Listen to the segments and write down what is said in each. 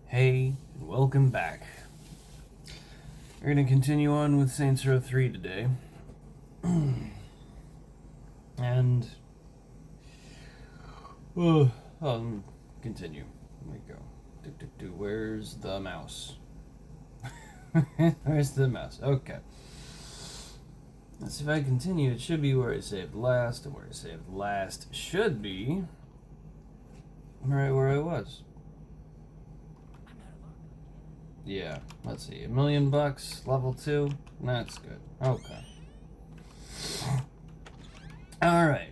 Hey, and welcome back. We're going to continue on with Saints Row 3 today. And, I'll continue. There we go. Where's the mouse? Where's the mouse? Okay. Let's see if I continue. It should be where I saved last, and where I saved last should be right where I was. Yeah, let's see. $1 million, level 2. That's good. Okay. Alright.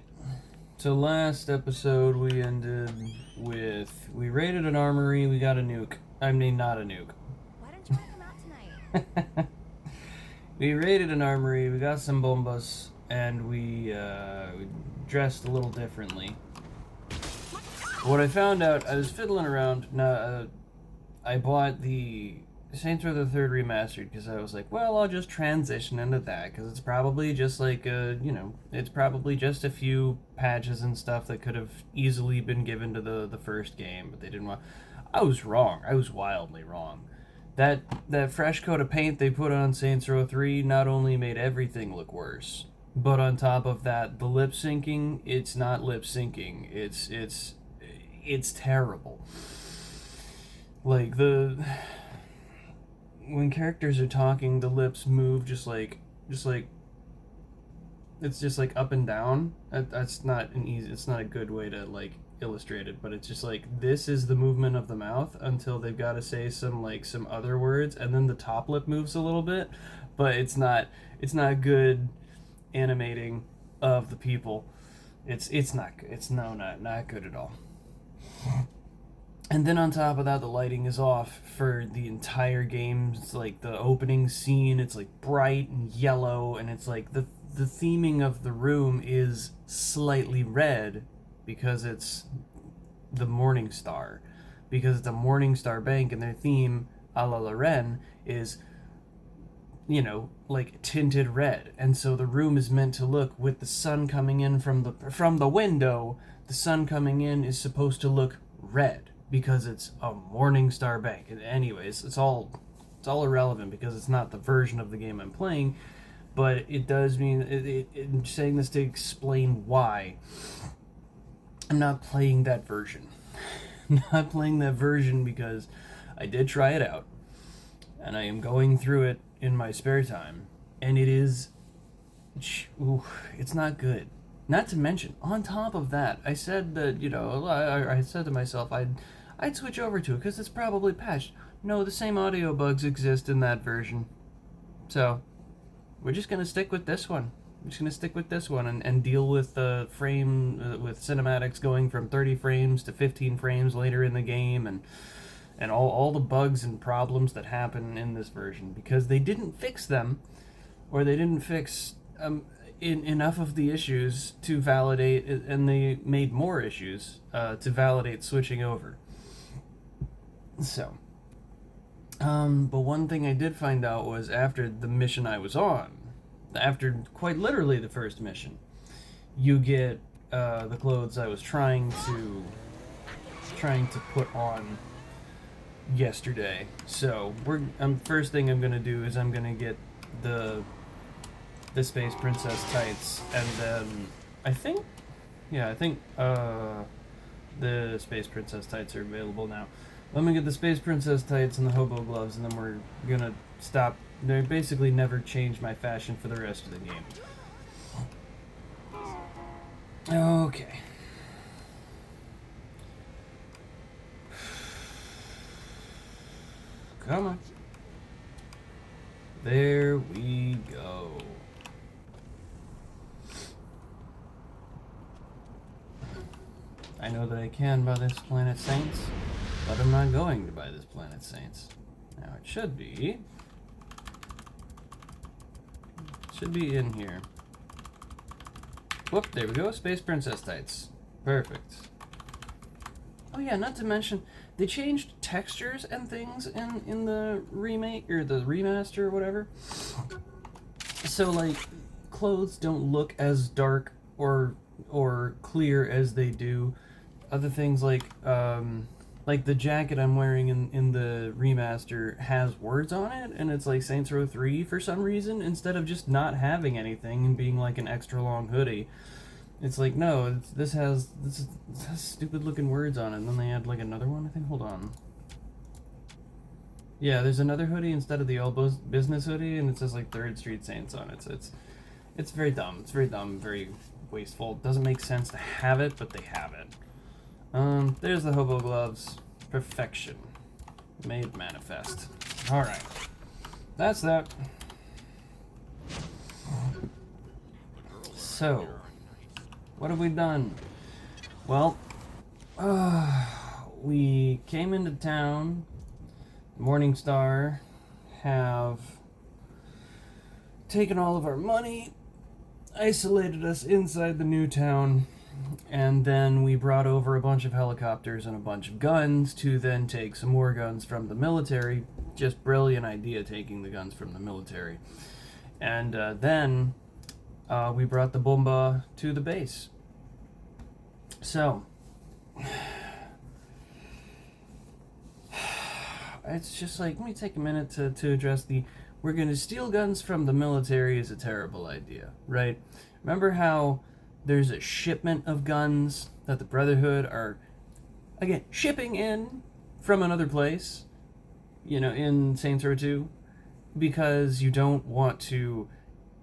So last episode we ended with... We raided an armory, we got a nuke. I mean, not a nuke. Why don't you want to come out tonight? We raided an armory, we got some bombas, and we dressed a little differently. What I found out, I was fiddling around. I bought the Saints Row the Third Remastered because I was like, well, I'll just transition into that because it's probably just like it's probably just a few patches and stuff that could have easily been given to the first game, but they didn't want. I was wrong. I was wildly wrong. That fresh coat of paint they put on Saints Row 3 not only made everything look worse, but on top of that, the lip syncing, it's not lip syncing. It's terrible. Like when characters are talking, the lips move just like it's just like up and down. It's not a good way to like illustrate it, but it's just like this is the movement of the mouth until they've got to say some other words, and then the top lip moves a little bit, but it's not good animating of the people. It's not good. It's not good at all. And then on top of that, the lighting is off for the entire game. It's like the opening scene, it's like bright and yellow, and it's like the theming of the room is slightly red because it's the Morning Star. Because it's a Morning Star bank, and their theme, a la Loren, is, like tinted red. And so the room is meant to look, with the sun coming in from the window, the sun coming in is supposed to look red. Because it's a Morning Star bank. Anyways, it's all irrelevant because it's not the version of the game I'm playing, but it does mean I'm saying this to explain why I'm not playing that version. I'm not playing that version because I did try it out, and I am going through it in my spare time, and it is, it's not good. Not to mention, on top of that, I said that, I said to myself, I'd switch over to it because it's probably patched. No, the same audio bugs exist in that version. So, we're just going to stick with this one. We're just going to stick with this one and deal with the with cinematics going from 30 frames to 15 frames later in the game, and all the bugs and problems that happen in this version, because they didn't fix them, or they didn't fix enough of the issues to validate, and they made more issues to validate switching over. So, but one thing I did find out was after the mission I was on, after quite literally the first mission, you get the clothes I was trying to put on yesterday. So first thing I'm gonna do is I'm gonna get the Space Princess tights, and then I think the Space Princess tights are available now. Let me get the Space Princess tights and the hobo gloves, and then we're gonna stop. They basically never change my fashion for the rest of the game. Okay. Come on. There we go. I know that I can buy this Planet Saints, but I'm not going to buy this Planet Saints. Now it should be in here. Whoop, there we go, Space Princess tights. Perfect. Oh yeah, not to mention, they changed textures and things in the remake, or the remaster, or whatever. So, like, clothes don't look as dark or clear as they do. Other things like Like, the jacket I'm wearing in the remaster has words on it, and it's like Saints Row 3 for some reason, instead of just not having anything and being like an extra long hoodie. It's like, no, this has stupid looking words on it, and then they add like another one, I think. Hold on. Yeah, there's another hoodie instead of the old business hoodie, and it says like 3rd Street Saints on it, so it's very dumb. It's very dumb, very wasteful. It doesn't make sense to have it, but they have it. There's the hobo gloves. Perfection. Made manifest. Alright. That's that. So, what have we done? Well, we came into town. Morningstar have taken all of our money, isolated us inside the new town, and then we brought over a bunch of helicopters and a bunch of guns to then take some more guns from the military. Just brilliant idea, taking the guns from the military. And then we brought the bomba to the base. So, it's just like, let me take a minute to address we're going to steal guns from the military is a terrible idea, right? Remember how there's a shipment of guns that the Brotherhood are, again, shipping in from another place, in Saints Row 2, because you don't want to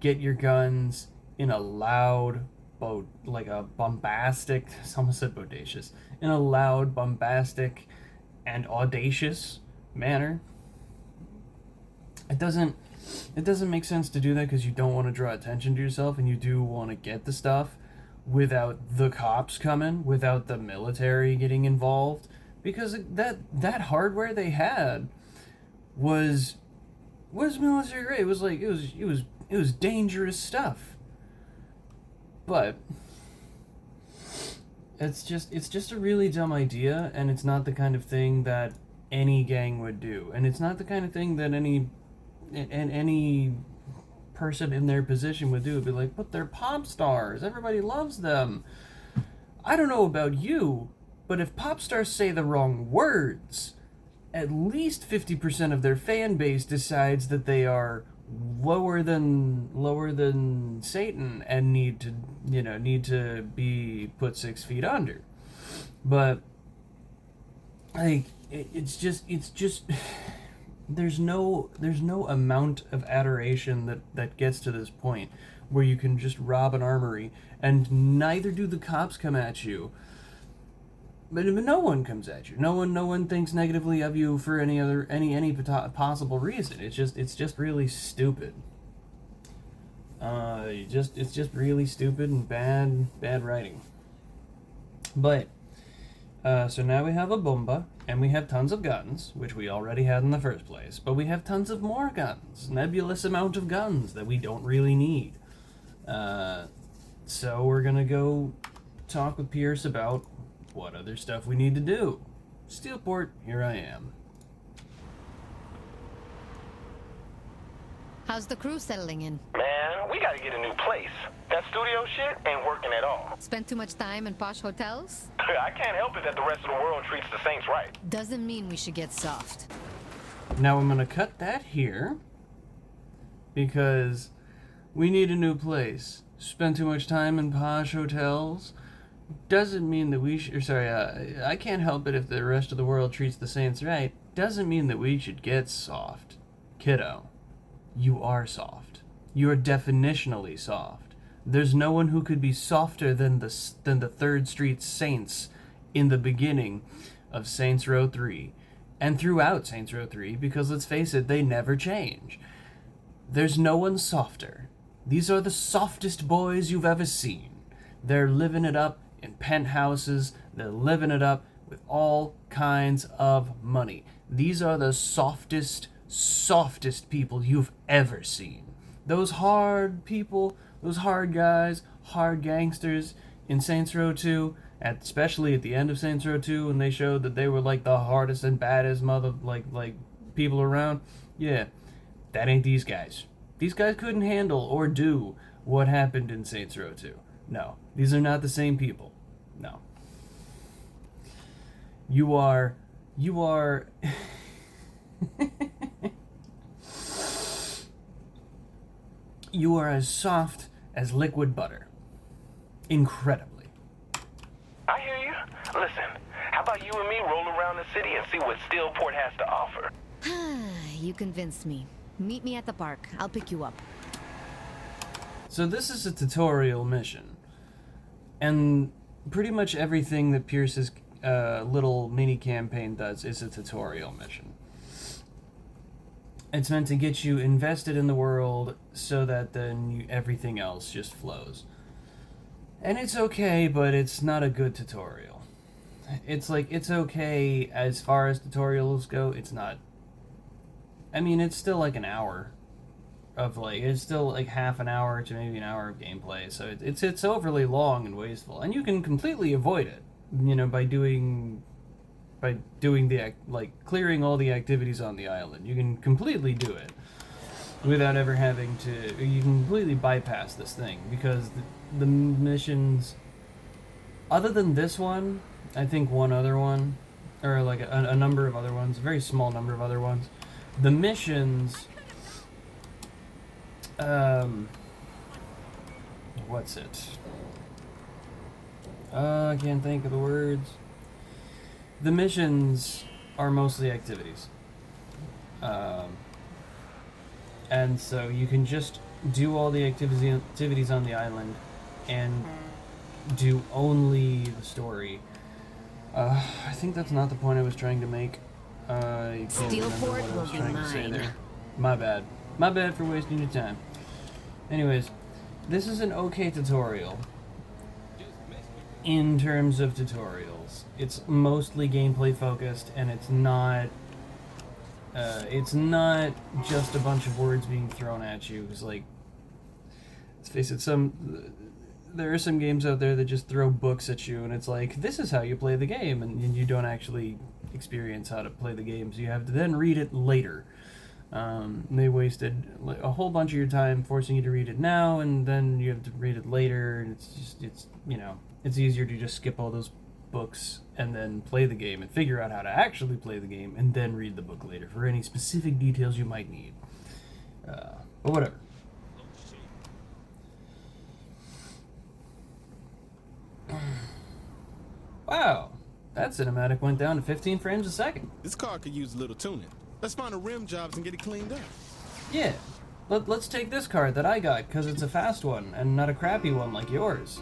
get your guns in a loud, like a bombastic, I almost said bodacious, in a loud, bombastic, and audacious manner. It doesn't make sense to do that because you don't want to draw attention to yourself, and you do want to get the stuff without the cops coming, without the military getting involved, because that hardware they had was military grade. It was like it was dangerous stuff. But it's just a really dumb idea, and it's not the kind of thing that any gang would do, and it's not the kind of thing that any person in their position would do. It'd be like, but they're pop stars, everybody loves them. I don't know about you, but if pop stars say the wrong words, at least 50% of their fan base decides that they are lower than Satan and need to be put 6 feet under. But like, it's just there's no amount of adoration that gets to this point where you can just rob an armory and neither do the cops come at you, but no one comes at you. No one thinks negatively of you for any possible reason. It's just really stupid. It's just really stupid and bad writing. But so now we have a bomba, and we have tons of guns, which we already had in the first place. But we have tons of more guns, nebulous amount of guns that we don't really need. So we're gonna go talk with Pierce about what other stuff we need to do. Steelport, here I am. How's the crew settling in? Man, we gotta get a new place. That studio shit ain't working at all. Spend too much time in posh hotels? I can't help it that the rest of the world treats the Saints right. Doesn't mean we should get soft. Now I'm gonna cut that here because we need a new place. Spend too much time in posh hotels doesn't mean that we should. I can't help it if the rest of the world treats the Saints right. Doesn't mean that we should get soft, kiddo. You are soft. You are definitionally soft. There's no one who could be softer than the 3rd Street Saints in the beginning of Saints Row 3 and throughout Saints Row 3, because let's face it, they never change. There's no one softer. These are the softest boys you've ever seen. They're living it up in penthouses. They're living it up with all kinds of money. These are the softest people you've ever seen. Those hard people, those hard guys, hard gangsters in Saints Row 2, especially at the end of Saints Row 2 when they showed that they were like the hardest and baddest like people around. Yeah, that ain't these guys. These guys couldn't handle or do what happened in Saints Row 2. No, these are not the same people. No. You are You are... you are as soft as liquid butter. Incredibly. I hear you. Listen, how about you and me roll around the city and see what Steelport has to offer? You convinced me. Meet me at the park. I'll pick you up. So this is a tutorial mission. And pretty much everything that Pierce's little mini campaign does is a tutorial mission. It's meant to get you invested in the world so that then everything else just flows. And it's okay, but it's not a good tutorial. It's like, it's okay as far as tutorials go, it's not. I mean, it's still like an hour of like, it's still like half an hour to maybe an hour of gameplay, so it's overly long and wasteful. And you can completely avoid it, you know, by doing the, like, clearing all the activities on the island. You can completely do it without ever having to, you can completely bypass this thing, because the missions, other than this one, I think one other one, or like a number of other ones, a very small number of other ones, the missions, what's it? I can't think of the words. The missions are mostly activities. And so you can just do all the activities on the island and do only the story. I think that's not the point I was trying to make. I can't remember what I was trying to say there. My bad. My bad for wasting your time. Anyways, this is an okay tutorial. In terms of tutorials, it's mostly gameplay focused, and it's not just a bunch of words being thrown at you. It's like, let's face it, there are some games out there that just throw books at you, and it's like, this is how you play the game, and you don't actually experience how to play the game, so you have to then read it later. They wasted a whole bunch of your time forcing you to read it now, and then you have to read it later, and it's you know, it's easier to just skip all those books and then play the game and figure out how to actually play the game and then read the book later for any specific details you might need. But whatever. Wow, that cinematic went down to 15 frames a second. This car could use a little tuning. Let's find the rim jobs and get it cleaned up. Yeah, let's take this car that I got, because it's a fast one and not a crappy one like yours.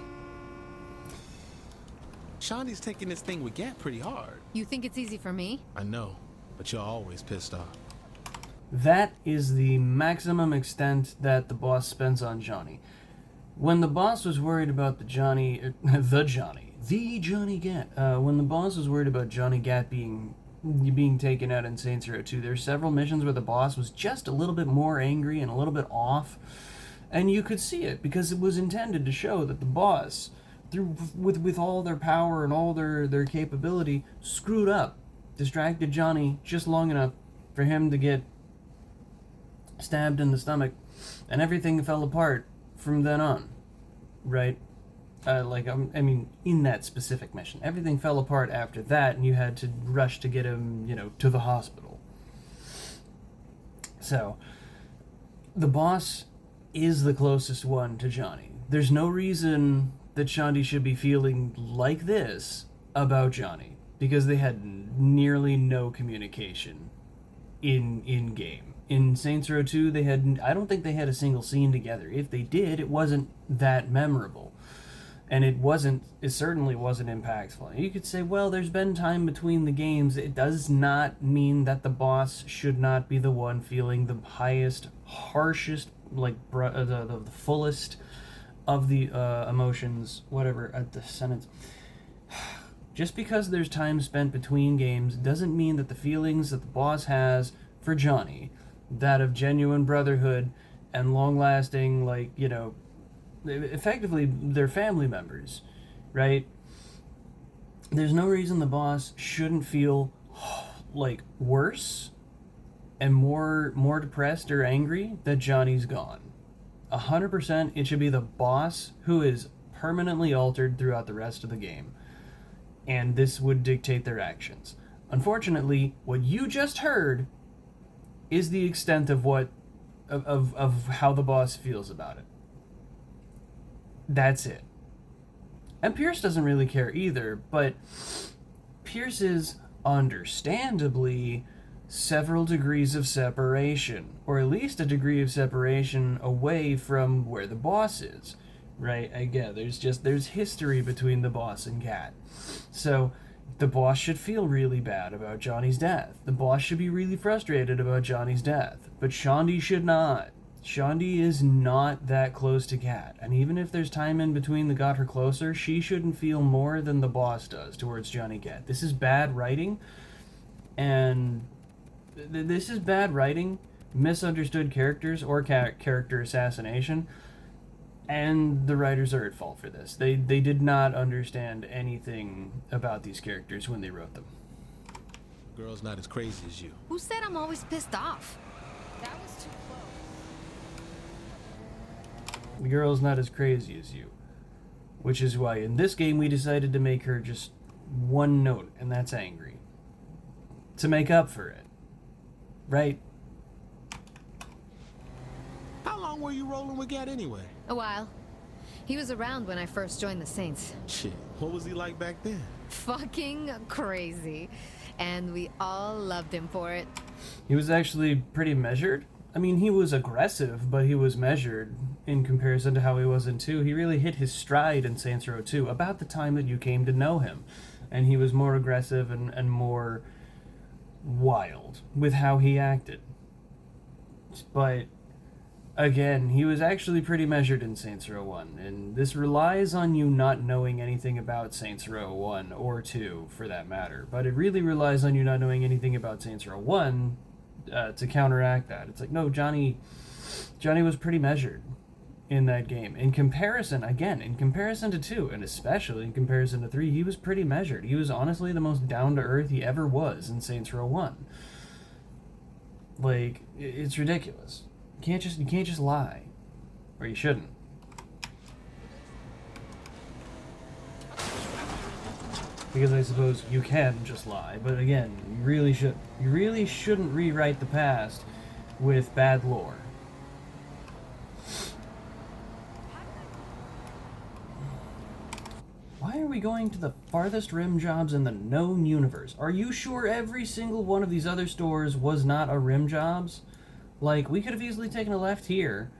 Shawnee's taking this thing with Gap pretty hard. You think it's easy for me? I know, but you're always pissed off. That is the maximum extent that the boss spends on Johnny. When the boss was worried about the Johnny Gat, when the boss was worried about Johnny Gat being taken out in Saints Row 2, there's several missions where the boss was just a little bit more angry and a little bit off, and you could see it because it was intended to show that the boss, with all their power and all their capability, screwed up, distracted Johnny just long enough for him to get stabbed in the stomach, and everything fell apart from then on, right? I mean, in that specific mission, everything fell apart after that, and you had to rush to get him, you know, to the hospital. So, the boss is the closest one to Johnny. There's no reason that Shanti should be feeling like this about Johnny, because they had nearly no communication in game. In Saints Row 2, I don't think they had a single scene together. If they did, it wasn't that memorable. And it certainly wasn't impactful. You could say, well, there's been time between the games. It does not mean that the boss should not be the one feeling the highest, harshest, like, the fullest of the emotions, whatever, the sentence. Just because there's time spent between games doesn't mean that the feelings that the boss has for Johnny, that of genuine brotherhood and long-lasting, like, you know, effectively they're family members, right? There's no reason the boss shouldn't feel like worse and more depressed or angry that Johnny's gone. 100% it should be the boss who is permanently altered throughout the rest of the game, and this would dictate their actions. Unfortunately, what you just heard is the extent of of how the boss feels about it. That's it. And Pierce doesn't really care either, but Pierce is understandably several degrees of separation, or at least a degree of separation away from where the boss is, right? Again, there's history between the boss and Kat. So the boss should feel really bad about Johnny's death. The boss should be really frustrated about Johnny's death, but Shondi should not. Shondi is not that close to Kat, and even if there's time in between that got her closer, she shouldn't feel more than the boss does towards Johnny Gat. This is bad writing, and this is bad writing, misunderstood characters, or character assassination, and the writers are at fault for this. They did not understand anything about these characters when they wrote them. Girl's not as crazy as you. Who said I'm always pissed off? That was too close. The girl's not as crazy as you. Which is why in this game we decided to make her just one note, and that's angry. To make up for it. Right? How long were you rolling with Gat anyway? A while. He was around when I first joined the Saints. Shit, what was he like back then? Fucking crazy. And we all loved him for it. He was actually pretty measured. I mean, he was aggressive, but he was measured in comparison to how he was in 2. He really hit his stride in Saints Row 2 about the time that you came to know him. And he was more aggressive and more wild with how he acted. But again, he was actually pretty measured in Saints Row 1, and this relies on you not knowing anything about Saints Row 1 or 2 for that matter, but it really relies on you not knowing anything about Saints Row 1 to counteract that. It's like, no, Johnny was pretty measured in that game. In comparison to 2, and especially in comparison to 3, he was pretty measured. He was honestly the most down-to-earth he ever was in Saints Row 1. Like, it's ridiculous. You can't just lie. Or you shouldn't. Because I suppose you can just lie, but again, you really shouldn't rewrite the past with bad lore. Why are we going to the farthest rim jobs in the known universe? Are you sure every single one of these other stores was not a rim jobs? Like, we could have easily taken a left here.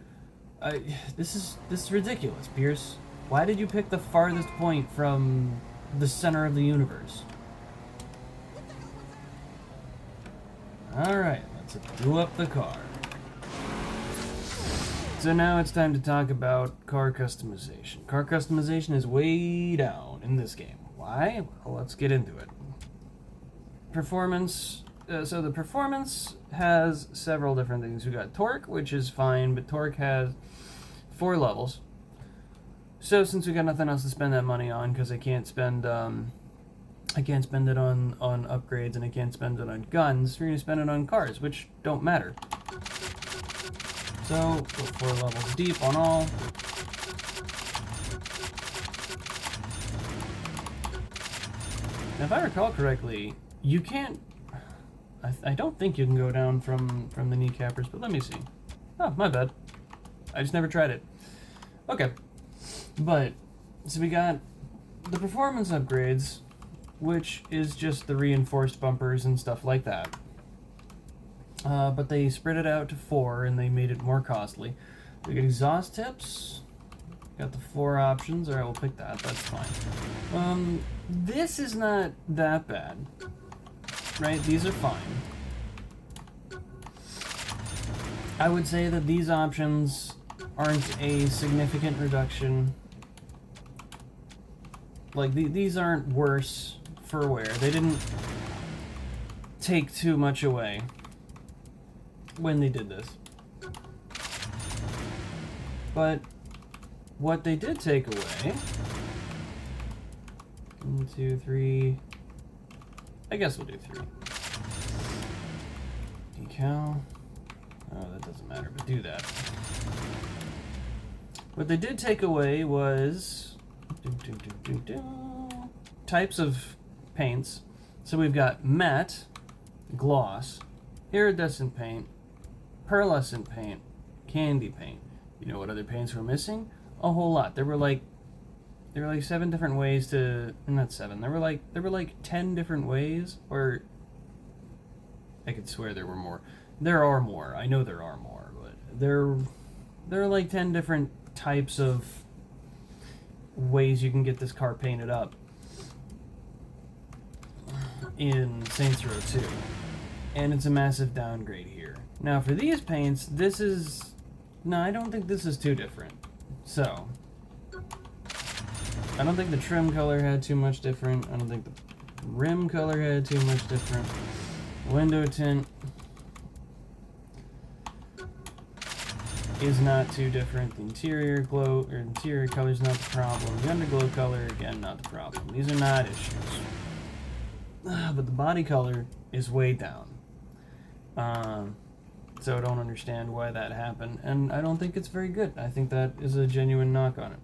This is ridiculous, Pierce. Why did you pick the farthest point from the center of the universe? Alright, let's do up the car. So now it's time to talk about car customization. Car customization is way down in this game. Why? Well, let's get into it. Performance. So the performance has several different things. We got torque, which is fine, but torque has 4 levels. So since we got nothing else to spend that money on, because I can't spend it on upgrades and I can't spend it on guns, we're gonna spend it on cars, which don't matter. So go 4 levels deep on all. Now, if I recall correctly, you can't. I don't think you can go down from the kneecappers, but let me see. Oh, my bad. I just never tried it. Okay. But, so we got the performance upgrades, which is just the reinforced bumpers and stuff like that. But they spread it out to 4, and they made it more costly. We got exhaust tips. Got the 4 options. Alright, we'll pick that. That's fine. This is not that bad. Right? These are fine. I would say that these options aren't a significant reduction. Like, these aren't worse for wear. They didn't take too much away when they did this. But what they did take away... 1, 2, 3... I guess we'll do 3. Decal. Oh, that doesn't matter, but do that. What they did take away was... types of paints. So we've got matte, gloss, iridescent paint, pearlescent paint, candy paint. You know what other paints were missing? A whole lot. There were like 7 different ways to, not 7. There were like 10 different ways, or I could swear there were more. There are more. I know there are more, but there are like 10 different types of ways you can get this car painted up in Saints Row 2. And it's a massive downgrade here. Now for these paints, I don't think this is too different. So, I don't think the trim color had too much different. I don't think the rim color had too much different. Window tint is not too different. The interior color is not the problem. The underglow color, again, not the problem. These are not issues. But the body color is way down. So I don't understand why that happened, and I don't think it's very good. I think that is a genuine knock on it.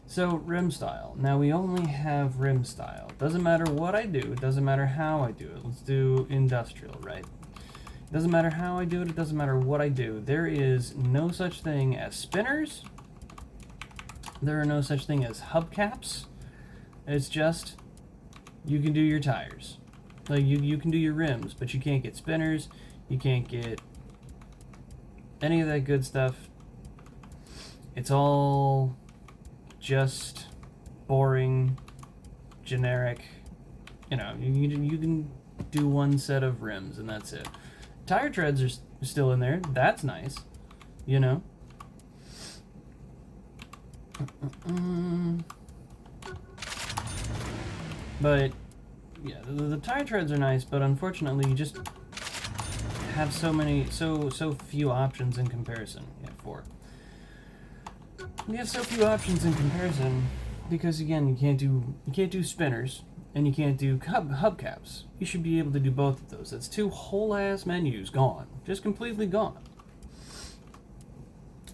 So, rim style. Now, we only have rim style. Doesn't matter what I do. It doesn't matter how I do it. Let's do industrial, right? It doesn't matter how I do it. It doesn't matter what I do. There is no such thing as spinners. There are no such thing as hubcaps. It's just, you can do your tires. Like, you can do your rims, but you can't get spinners. You can't get any of that good stuff. It's all just boring, generic. You know, you can do one set of rims and that's it. Tire treads are still in there. That's nice, you know. But yeah, the tire treads are nice, but unfortunately you just have so few options in comparison. Yeah, 4. You have so few options in comparison because again, you can't do spinners and you can't do hubcaps. You should be able to do both of those. That's 2 whole ass menus gone, just completely gone.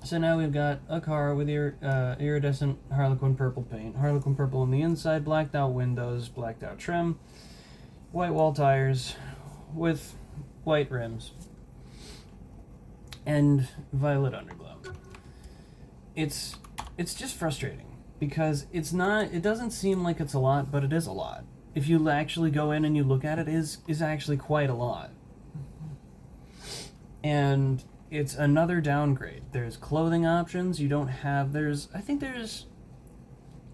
So now we've got a car with iridescent Harlequin purple paint, Harlequin purple on the inside, blacked out windows, blacked out trim, white wall tires with white rims, and violet underglow. It's just frustrating because it doesn't seem like it's a lot, but it is a lot. If you actually go in and you look at it, is actually quite a lot. And it's another downgrade. There's clothing options you don't have. I think there's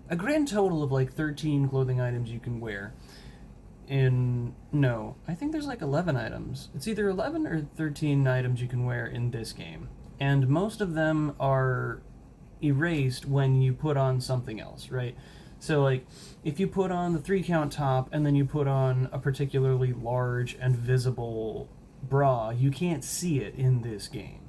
a grand total of like 13 clothing items you can wear. I think there's like 11 items. It's either 11 or 13 items you can wear in this game. And most of them are erased when you put on something else, right? So like, if you put on the 3-count top and then you put on a particularly large and visible bra, you can't see it in this game.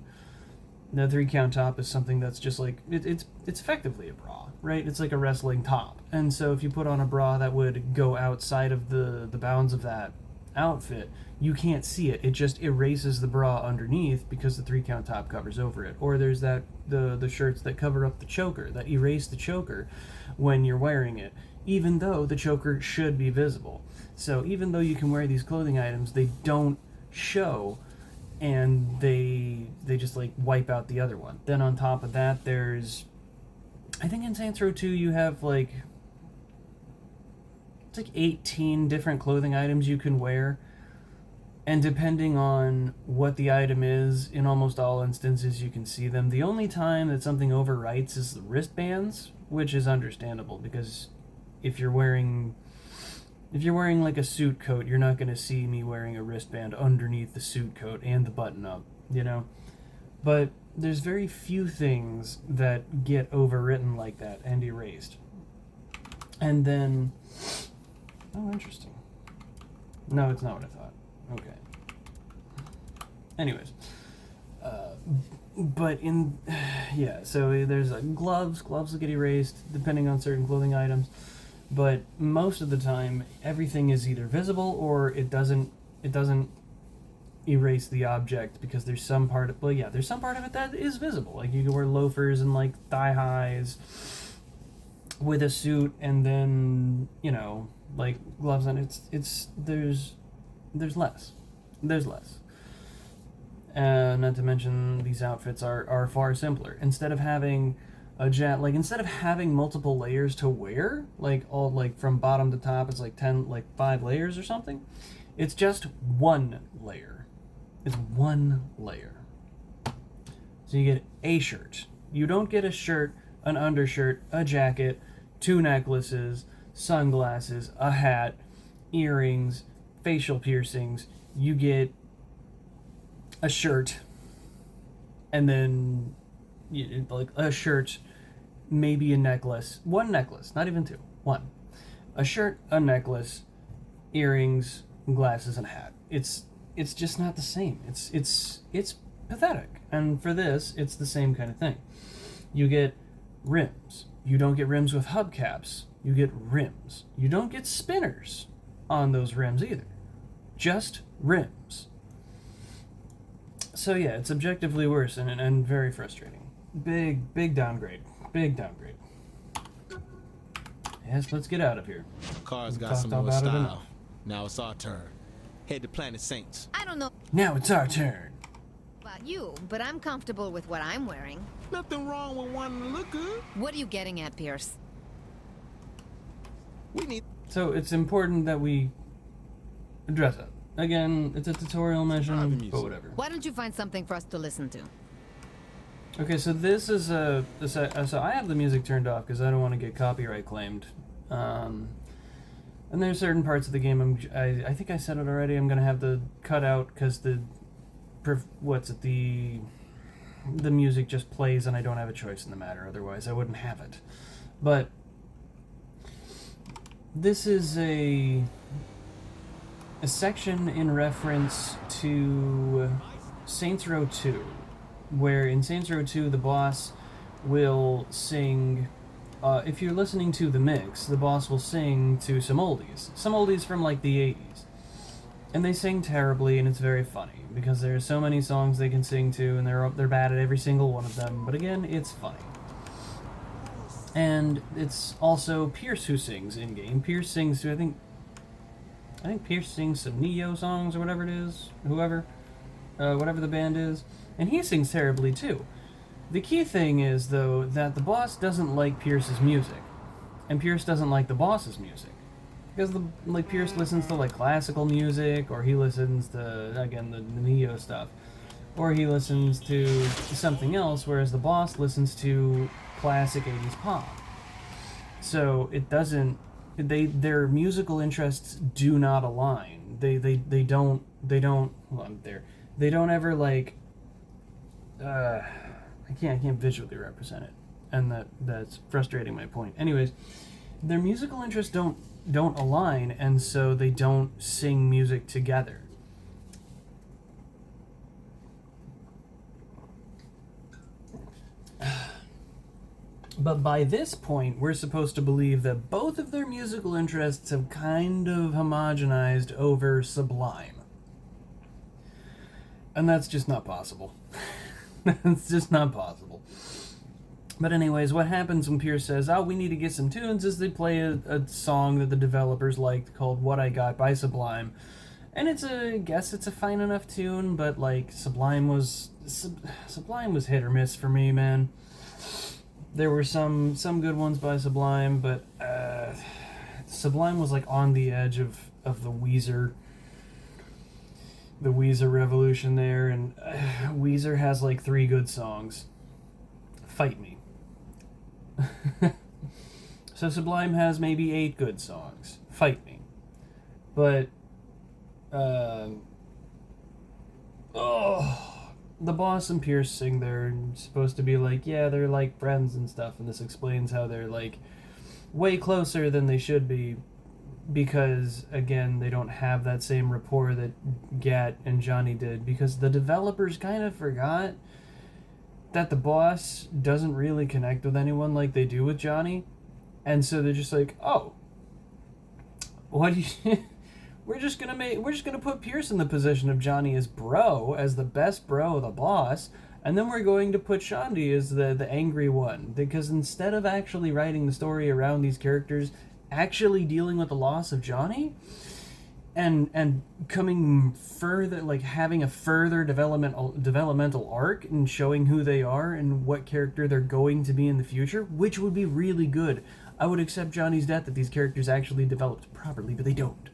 The 3-count top is something that's just like, it's effectively a bra, right? It's like a wrestling top. And so if you put on a bra that would go outside of the bounds of that outfit, you can't see it. It just erases the bra underneath because the 3-count top covers over it. Or there's the shirts that cover up the choker, that erase the choker when you're wearing it, even though the choker should be visible. So even though you can wear these clothing items, they don't show, and they just like wipe out the other one. Then on top of that, I think in Saints Row 2 you have like, it's like 18 different clothing items you can wear. And depending on what the item is, in almost all instances you can see them. The only time that something overwrites is the wristbands, which is understandable because if you're wearing like a suit coat, you're not going to see me wearing a wristband underneath the suit coat and the button up, you know? But there's very few things that get overwritten like that and erased. And then, oh, interesting. No, it's not what I thought. Okay. Anyways, but so there's gloves will get erased depending on certain clothing items, but most of the time everything is either visible or it doesn't erase the object because there's some part of it that is visible. Like you can wear loafers and like thigh highs with a suit, and then like gloves on. It's there's less. There's less. Not to mention these outfits are far simpler. Instead of having instead of having multiple layers to wear, like all like from bottom to top, it's like 5 layers or something. It's just one layer. It's one layer. So you get a shirt. You don't get a shirt, an undershirt, a jacket, 2 necklaces, sunglasses, a hat, earrings, facial piercings. You get a shirt, and then like a shirt, maybe a necklace. 1 necklace, not even 2. 1. A shirt, a necklace, earrings, glasses, and a hat. It's just not the same. It's pathetic. And for this, it's the same kind of thing. You get rims. You don't get rims with hubcaps. You get rims. You don't get spinners on those rims either. Just rims. So yeah, it's objectively worse and very frustrating. Big downgrade. Big downgrade. Yes, let's get out of here. Cars We've got talked some more about it style. enough. Now it's our turn. Head to Planet Saints. I don't know Now it's our turn. about you, but I'm comfortable with what I'm wearing. Nothing wrong with wanting to look good. What are you getting at, Pierce? We need. So it's important that we dress up. Again, it's a tutorial mission, but whatever. Why don't you find something for us to listen to? Okay, so this is so I have the music turned off because I don't want to get copyright claimed. And there's certain parts of the game I think I said it already. I'm gonna have to cut out because the music just plays and I don't have a choice in the matter. Otherwise, I wouldn't have it. But this is a section in reference to Saints Row 2, where in Saints Row 2 the boss will sing, if you're listening to the mix, the boss will sing to some oldies from like the 80s. And they sing terribly, and it's very funny, because there's so many songs they can sing to, and they're bad at every single one of them, but again, it's funny. And it's also Pierce who sings in-game. Pierce sings to, I think Pierce sings some Neo songs or whatever it is, whatever the band is, and he sings terribly too. The key thing is, though, that the boss doesn't like Pierce's music, and Pierce doesn't like the boss's music, because Pierce listens to like classical music, or he listens to again the Neo stuff, or he listens to something else, whereas the boss listens to classic 80s pop. So it doesn't. Their musical interests do not align. They don't. Hold on, there. They don't ever like. I can't visually represent it, and that's frustrating my point. Anyways, their musical interests don't align, and so they don't sing music together. But by this point, we're supposed to believe that both of their musical interests have kind of homogenized over Sublime. And that's just not possible. That's just not possible. But anyways, what happens when Pierce says, oh, we need to get some tunes, is they play a song that the developers liked called What I Got by Sublime. And I guess it's a fine enough tune, but like Sublime was hit or miss for me, man. There were some good ones by Sublime, but Sublime was like on the edge of the Weezer revolution there, and Weezer has like 3 good songs. Fight me. So Sublime has maybe 8 good songs. Fight me. But the boss and Pierce sing, they're supposed to be like, yeah, they're like friends and stuff, and this explains how they're like way closer than they should be, because again, they don't have that same rapport that Gat and Johnny did, because the developers kind of forgot that the boss doesn't really connect with anyone like they do with Johnny, and so they're just like, oh, what do you we're just gonna put Pierce in the position of Johnny as bro, as the best bro of the boss, and then we're going to put Shandy as the angry one, because instead of actually writing the story around these characters, actually dealing with the loss of Johnny and coming further, like having a further developmental arc and showing who they are and what character they're going to be in the future, which would be really good. I would accept Johnny's death if these characters actually developed properly, but they don't.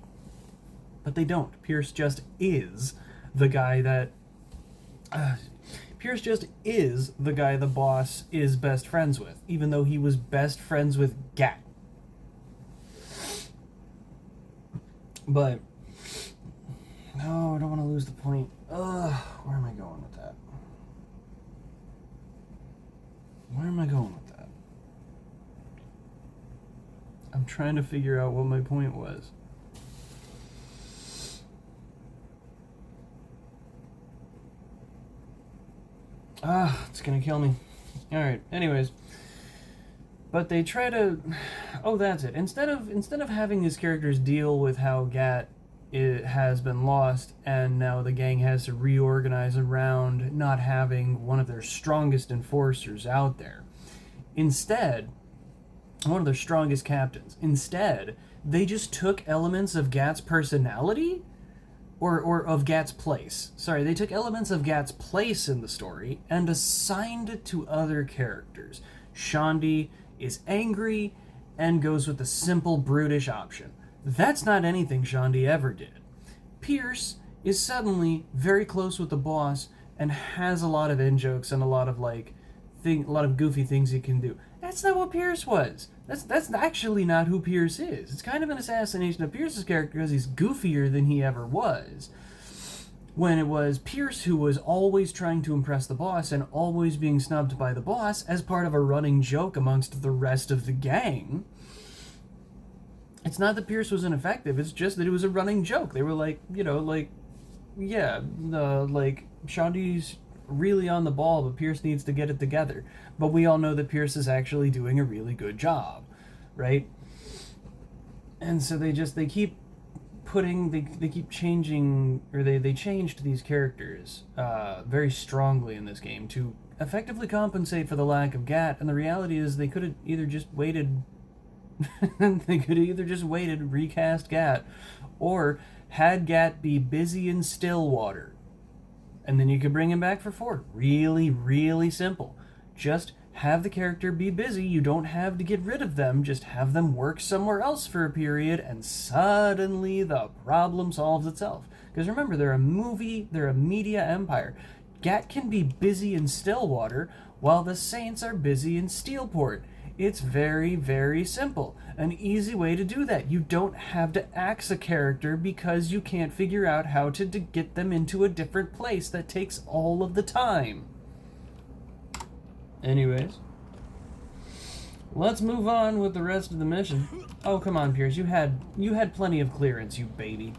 Pierce just is the guy that... Pierce just is the guy the boss is best friends with, even though he was best friends with Gat. But... no, I don't want to lose the point. Where am I going with that? I'm trying to figure out what my point was. It's gonna kill me. Alright, anyways. But they try to... oh, that's it. Instead of having these characters deal with how Gat has been lost, and now the gang has to reorganize around not having one of their strongest enforcers out there. Instead, one of their strongest captains. Instead, they just took elements of Gat's personality, or of Gat's place. Sorry, they took elements of Gat's place in the story and assigned it to other characters. Shaundi is angry and goes with the simple, brutish option. That's not anything Shaundi ever did. Pierce is suddenly very close with the boss and has a lot of in-jokes and a lot of goofy things he can do. That's not what Pierce was. That's actually not who Pierce is. It's kind of an assassination of Pierce's character because he's goofier than he ever was. When it was Pierce who was always trying to impress the boss and always being snubbed by the boss as part of a running joke amongst the rest of the gang. It's not that Pierce was ineffective, it's just that it was a running joke. They were like, Shaundi's really on the ball, but Pierce needs to get it together. But we all know that Pierce is actually doing a really good job, right? And so they keep changing, or they changed these characters very strongly in this game to effectively compensate for the lack of Gat. And the reality is they could have either just waited, recast Gat, or had Gat be busy in Stillwater. And then you could bring him back for 4. Really, really simple. Just have the character be busy. You don't have to get rid of them. Just have them work somewhere else for a period, and suddenly the problem solves itself. Because remember, they're a media empire. Gat can be busy in Stillwater while the Saints are busy in Steelport. It's very, very simple. An easy way to do that. You don't have to axe a character because you can't figure out how to get them into a different place. That takes all of the time. Anyways, let's move on with the rest of the mission. Oh, come on, Pierce. You had plenty of clearance, you baby.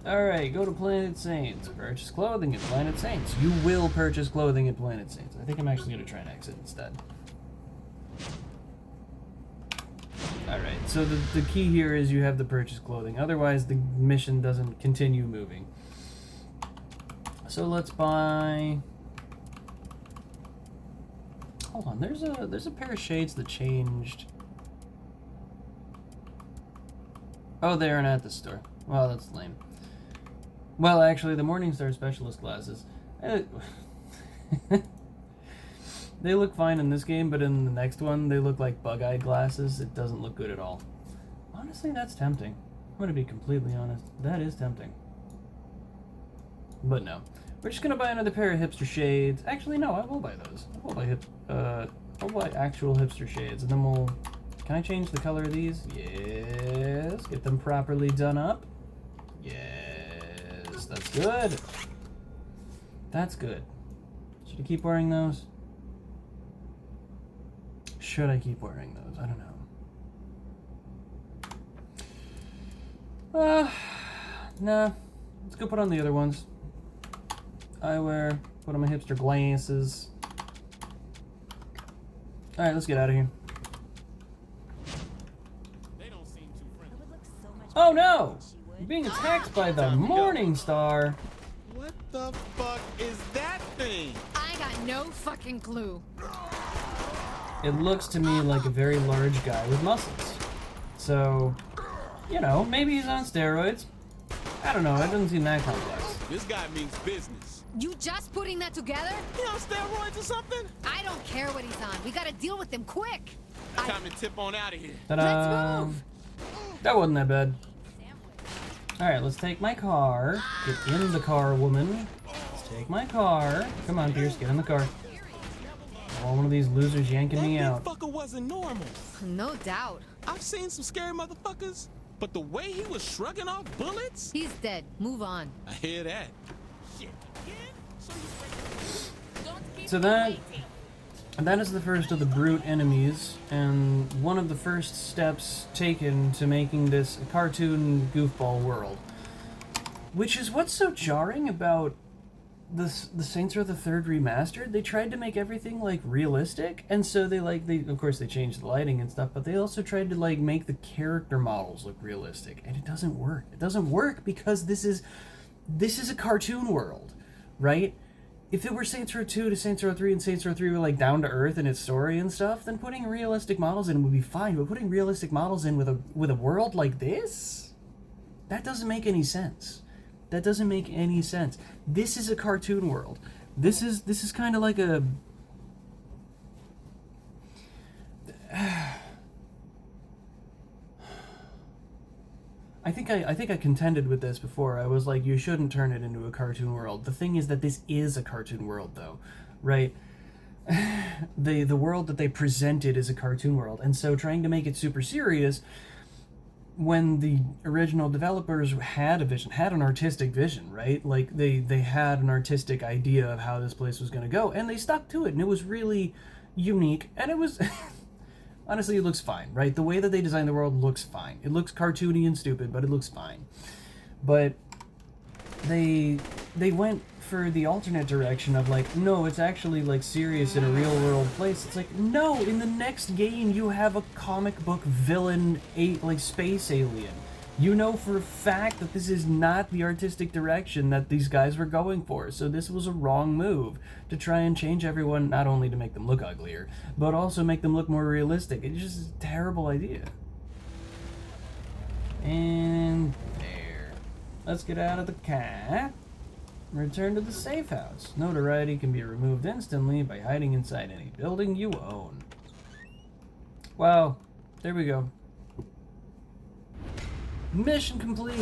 Alright, go to Planet Saints. Purchase clothing at Planet Saints. You will purchase clothing at Planet Saints. I think I'm actually going to try and exit instead. Alright, so the key here is you have to purchase clothing. Otherwise, the mission doesn't continue moving. So let's buy... hold on, there's a pair of shades that changed. Oh, they aren't at the store. Well, that's lame. Well, actually, the Morningstar Specialist glasses... they look fine in this game, but in the next one, they look like bug-eyed glasses. It doesn't look good at all. Honestly, that's tempting. I'm going to be completely honest. That is tempting. But no. We're just going to buy another pair of hipster shades. Actually, no, I will buy those. I'll buy actual hipster shades, and then we'll... can I change the color of these? Yes. Get them properly done up. Yes. That's good. That's good. Should I keep wearing those? Should I keep wearing those? I don't know. Nah. Let's go put on the other ones. Put on my hipster glasses. Alright, let's get out of here. They don't seem too friendly. It would look so much Oh better no! if she would. You're being attacked by the Morningstar. What the fuck is that thing? I got no fucking clue. it looks to me like a very large guy with muscles. So, you know, maybe he's on steroids. I don't know, it doesn't seem that complex. This guy means business. You just putting that together? He on steroids or something? I don't care what he's on. We gotta deal with him quick. Time to tip on out of here. Ta-da! Let's move. That wasn't that bad. Alright, let's take my car. Get in the car, woman. Let's take my car. Come on, Pierce, get in the car. Oh, one of these losers yanking me out. That big fucker wasn't normal. No doubt. I've seen some scary motherfuckers, but the way he was shrugging off bullets? He's dead. Move on. I hear that. Shit. So that is the first of the brute enemies, and one of the first steps taken to making this a cartoon goofball world. Which is what's so jarring about the Saints Row the Third Remastered. They tried to make everything like realistic, and so they of course they changed the lighting and stuff, but they also tried to like make the character models look realistic, and it doesn't work. It doesn't work because this is a cartoon world, right? If it were Saints Row 2 to Saints Row 3 and Saints Row 3 were like down to earth in its story and stuff, then putting realistic models in would be fine. But putting realistic models in with a world like this, that doesn't make any sense. That doesn't make any sense. This is a cartoon world. This is kind of like a I think I contended with this before. I was like, you shouldn't turn it into a cartoon world. The thing is that this is a cartoon world, though, right? The world that they presented is a cartoon world, and so trying to make it super serious when the original developers had a vision, had an artistic vision, right? Like they had an artistic idea of how this place was going to go, and they stuck to it, and it was really unique, and it was. Honestly, it looks fine, right? The way that they designed the world looks fine. It looks cartoony and stupid, but it looks fine. But they went for the alternate direction of like, no, it's actually like serious in a real world place. It's like, no, in the next game you have a comic book villain, like space alien. You know for a fact that this is not the artistic direction that these guys were going for. So this was a wrong move to try and change everyone, not only to make them look uglier, but also make them look more realistic. It's just a terrible idea. And there. Let's get out of the car. Return to the safe house. Notoriety can be removed instantly by hiding inside any building you own. Wow. There we go. Mission complete.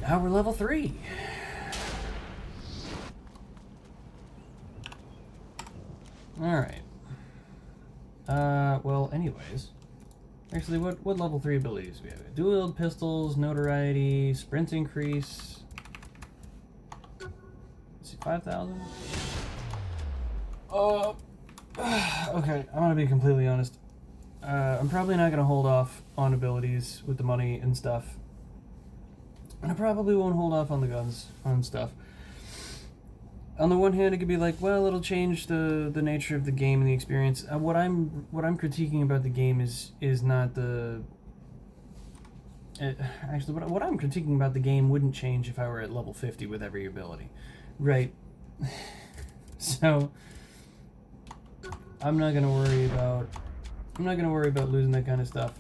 Now we're level 3. Alright. Well, anyways. Actually, what level 3 abilities do we have? Dual-wield pistols, notoriety, sprint increase. Let's see, 5,000? Okay, I'm gonna be completely honest. I'm probably not going to hold off on abilities with the money and stuff. And I probably won't hold off on the guns and stuff. On the one hand, it could be like, well, it'll change the nature of the game and the experience. What I'm critiquing about the game is not the... actually, what I'm critiquing about the game wouldn't change if I were at level 50 with every ability. Right. So, I'm not going to worry about losing that kind of stuff.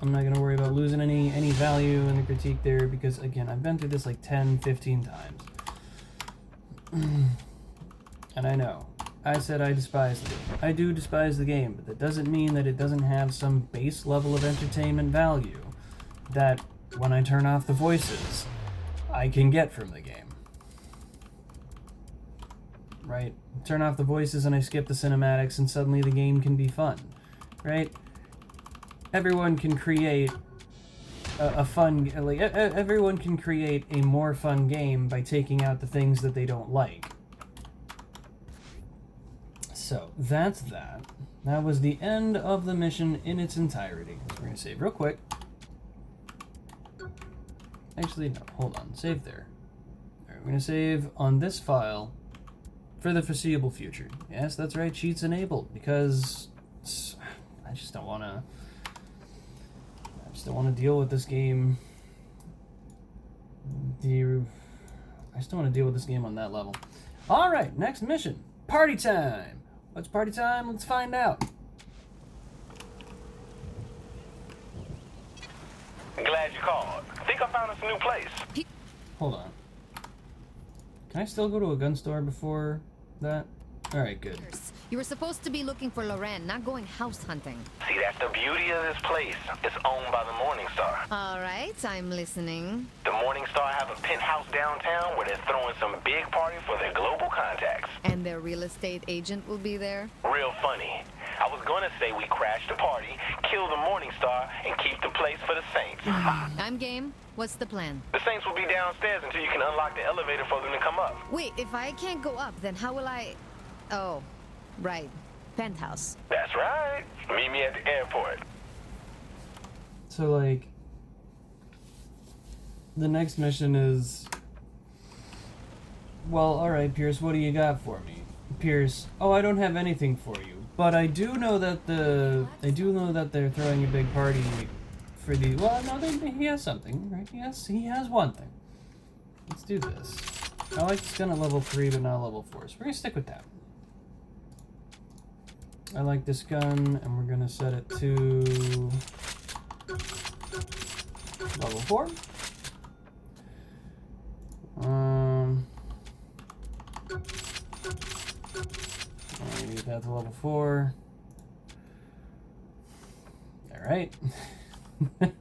I'm not going to worry about losing any value in the critique there because, again, I've been through this like 10, 15 times. And I know. I said I despise the game. I do despise the game, but that doesn't mean that it doesn't have some base level of entertainment value that, when I turn off the voices, I can get from the game. Right? Turn off the voices and I skip the cinematics and suddenly the game can be fun. Right? Everyone can create a fun... like everyone can create a more fun game by taking out the things that they don't like. So, that's that. That was the end of the mission in its entirety. We're going to save real quick. Actually, no. Hold on. Save there. Alright, we're going to save on this file for the foreseeable future. Yes, that's right. Cheats enabled because I just don't want to... don't want to deal with this game. I just don't want to deal with this game on that level. Alright, next mission. Party time! What's party time? Let's find out. Glad you called. Think I found us a new place. Hold on. Can I still go to a gun store before that? Alright, good. You were supposed to be looking for Loren, not going house hunting. See, that's the beauty of this place. It's owned by the Morning Star. All right, I'm listening. The Morning Star have a penthouse downtown where they're throwing some big party for their global contacts. And their real estate agent will be there? Real funny. I was gonna say we crash the party, kill the Morning Star, and keep the place for the Saints. I'm game. What's the plan? The Saints will be downstairs until you can unlock the elevator for them to come up. Wait, if I can't go up, then how will I... Oh, right. Penthouse. That's right. Meet me at the airport. So, like, the next mission is... Well, alright, Pierce, what do you got for me? Pierce, oh, I don't have anything for you. But I do know that they're throwing a big party for the... Well, no, he has something, right? He has one thing. Let's do this. I like this gun at level 3, but not level 4, so we're gonna stick with that. I like this gun, and we're gonna set it to level 4. I need that to level 4. All right. All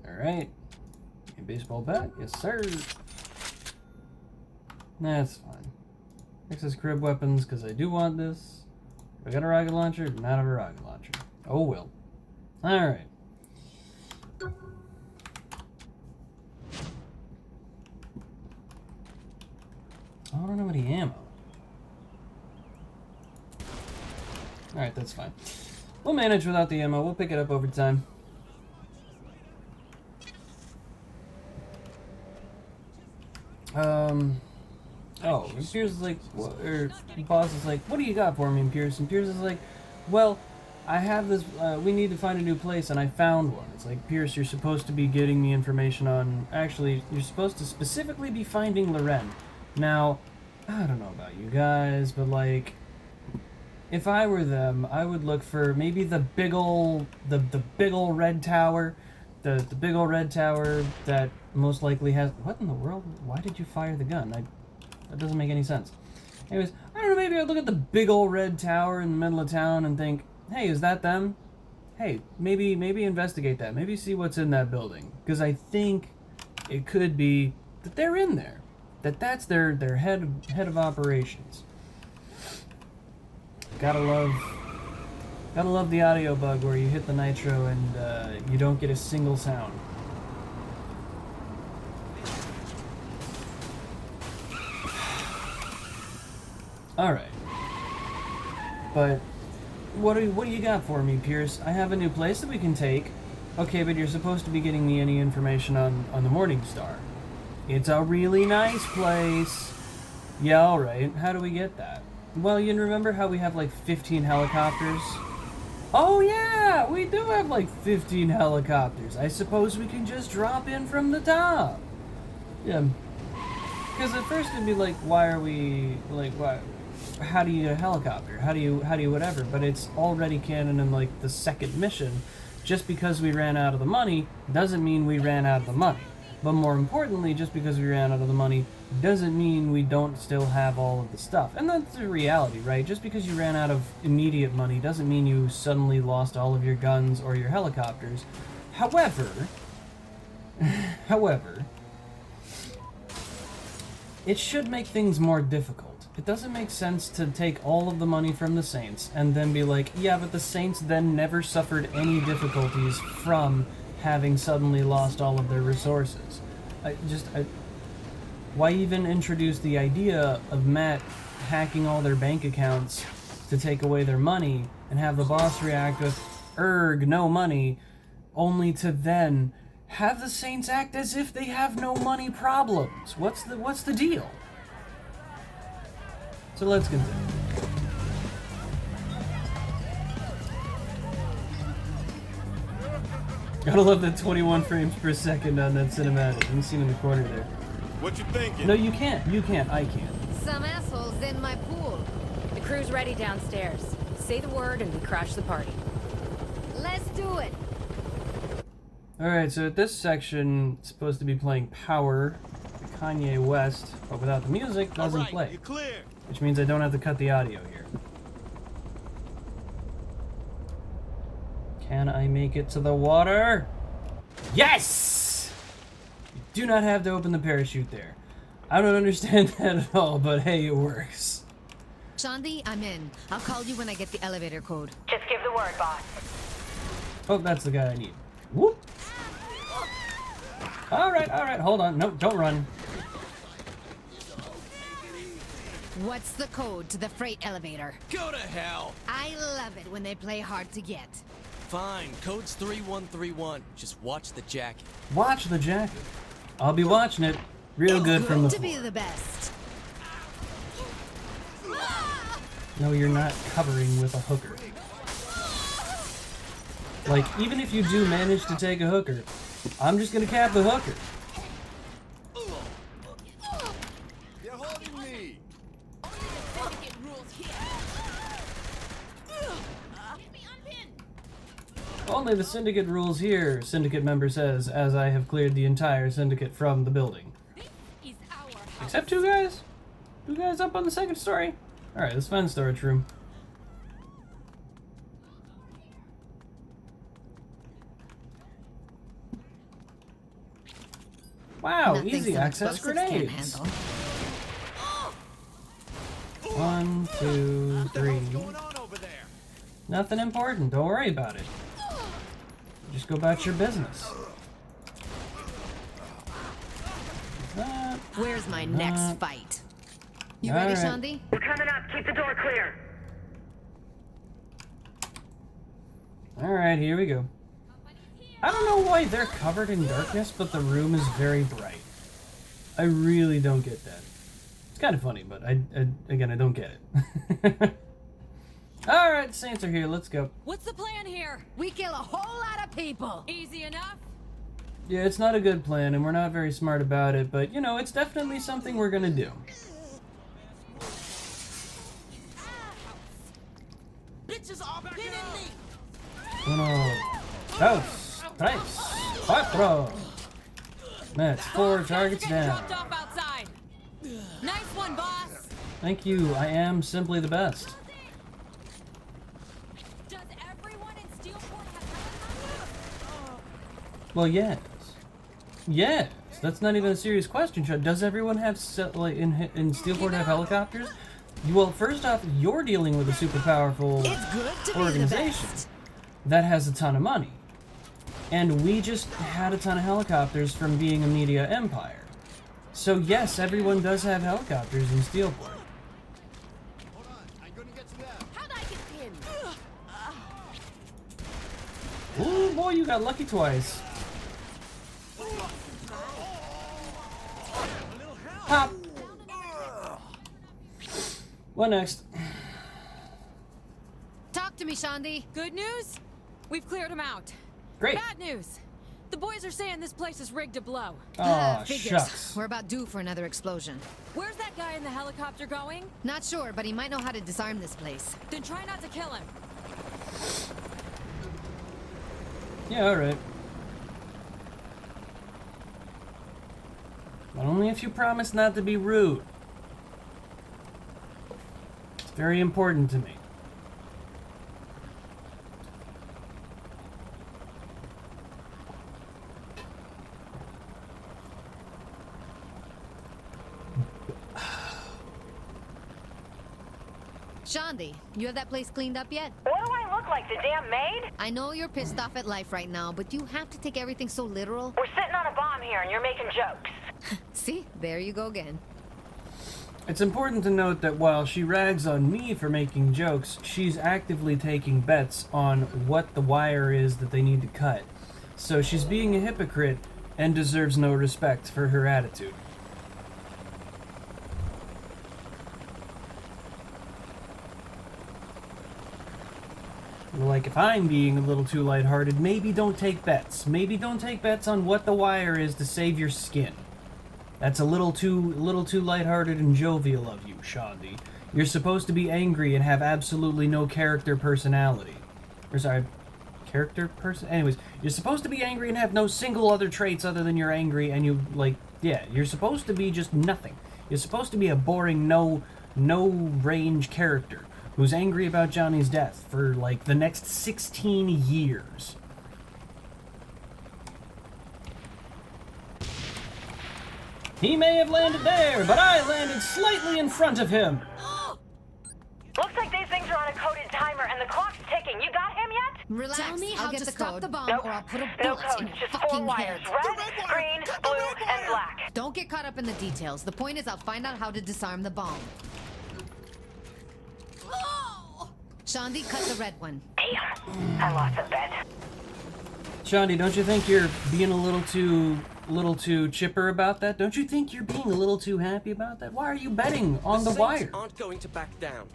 right. A baseball bat, yes sir. That's fine. Access crib weapons, because I do want this. I got a rocket launcher? Not a rocket launcher. Oh well. Alright. I don't have any ammo. Alright, that's fine. We'll manage without the ammo. We'll pick it up over time. Oh, and Pierce is like, boss is like, what do you got for me, and Pierce? And Pierce is like, well, I have this, we need to find a new place, and I found one. It's like, Pierce, you're supposed to be getting me information on, actually, you're supposed to specifically be finding Loren. Now, I don't know about you guys, but like, if I were them, I would look for maybe the big ol' red tower, the big ol' red tower that most likely has, what in the world? Why did you fire the gun? That doesn't make any sense. Anyways, I don't know, maybe I'd look at the big old red tower in the middle of town and think, hey, is that them? Hey, maybe investigate that. Maybe see what's in that building. Because I think it could be that they're in there. That's their head of operations. Gotta love the audio bug where you hit the nitro and you don't get a single sound. Alright. But what do you got for me, Pierce? I have a new place that we can take. Okay, but you're supposed to be getting me any information on the Morning Star. It's a really nice place. Yeah, alright. How do we get that? Well, you remember how we have like 15 helicopters? Oh yeah! We do have like 15 helicopters. I suppose we can just drop in from the top. Yeah. Because at first it'd be like, why are we, like, why? How do you get a helicopter? How do you whatever? But it's already canon in like the second mission. Just because we ran out of the money doesn't mean we ran out of the money. But more importantly, just because we ran out of the money doesn't mean we don't still have all of the stuff. And that's the reality, right? Just because you ran out of immediate money doesn't mean you suddenly lost all of your guns or your helicopters. However, it should make things more difficult. It doesn't make sense to take all of the money from the Saints and then be like, yeah, but the Saints then never suffered any difficulties from having suddenly lost all of their resources. Why even introduce the idea of Matt hacking all their bank accounts to take away their money and have the boss react with, "Erg, no money," only to then have the Saints act as if they have no money problems? What's the deal? So let's continue. Gotta love that 21 frames per second on that cinematic. You can see him in the corner there. What you thinking? No, you can't. You can't. I can't. some assholes in my pool. The crew's ready downstairs. Say the word and we crash the party. Let's do it. Alright, so at this section, it's supposed to be playing Power, Kanye West, but without the music, doesn't All right, play. you're clear. Which means I don't have to cut the audio here. Can I make it to the water? Yes! You do not have to open the parachute there. I don't understand that at all, but hey, it works. Shandi, I'm in. I'll call you when I get the elevator code. Just give the word, boss. Oh, that's the guy I need. Whoop! Alright, hold on. No, don't run. What's the code to the freight elevator? Go to hell. I love it when they play hard to get. Fine, code's 3131. Just watch the jacket. Watch the jacket. I'll be watching it real good from the to be floor. the best. No, you're not covering with a hooker. Like, even if you do manage to take a hooker, I'm just gonna cap the hooker. You're holding me. Only the syndicate rules here, syndicate member says, as I have cleared the entire syndicate from the building. Except two guys? Two guys up on the second story? Alright, let's find the storage room. Wow, Nothing easy some access explosives can't grenades. handle. 1, 2, 3. What's going on over there? Nothing important, don't worry about it. Just go about your business. That. Where's my next fight? You ready, Alright. Shandi? We're coming up. Keep the door clear. Alright, here we go. I don't know why they're covered in darkness, but the room is very bright. I really don't get that. It's kind of funny, but again, I don't get it. Alright, Saints are here, let's go. What's the plan here? We kill a whole lot of people. Easy enough? Yeah, it's not a good plan, and we're not very smart about it, but, you know, it's definitely something we're gonna do. Bitches are pinning me. Uno, dos, tres, cuatro. That's 4 targets down. Dropped off outside. Nice one, boss. Thank you, I am simply the best. Does everyone in Steelport have helicopters? Well, yes. Yes, that's not even a serious question, Chad. Does everyone have, in Steelport have helicopters? Well, first off, you're dealing with a super powerful It's good to be the organization best. that has a ton of money. And we just had a ton of helicopters from being a media empire. So yes, everyone does have helicopters in Steelport. Hold on, I'm gonna get you out. How'd I get pinned? Ooh, boy, you got lucky twice. Pop! What next? Talk to me, Shandi. Good news? We've cleared them out. Great. Bad news. The boys are saying this place is rigged to blow. Aw, Figures. shucks. We're about due for another explosion. Where's that guy in the helicopter going? Not sure, but he might know how to disarm this place. Then try not to kill him. Yeah, alright. But only if you promise not to be rude. It's very important to me. Shandi, you have that place cleaned up yet? What do I look like, the damn maid? I know you're pissed off at life right now, but you have to take everything so literal. We're sitting on a bomb here and you're making jokes. See, there you go again. It's important to note that while she rags on me for making jokes, she's actively taking bets on what the wire is that they need to cut. So she's being a hypocrite and deserves no respect for her attitude. Like, if I'm being a little too lighthearted, maybe don't take bets. Maybe don't take bets on what the wire is to save your skin. That's a little too lighthearted and jovial of you, Shandi. You're supposed to be angry and have absolutely no character personality. Or sorry, character person? Anyways, you're supposed to be angry and have no single other traits other than you're angry and you, like, yeah, you're supposed to be just nothing. You're supposed to be a boring, no range character who's angry about Johnny's death for, like, the next 16 years. He may have landed there, but I landed slightly in front of him. Looks like these things are on a coded timer and the clock's ticking. You got him yet? Relax. Tell me I'll how get to the stop code. the bomb, Nope. or I'll put a No bullet codes, in your just fucking 4 wires. head. Red, green, blue, and black. Don't get caught up in the details. The point is I'll find out how to disarm the bomb. Shandi, cut the red one. Damn, I lost a bet. Shandi, don't you think you're being a little too chipper about that? Don't you think you're being a little too happy about that? Why are you betting on the Saints wire? aren't going to back down.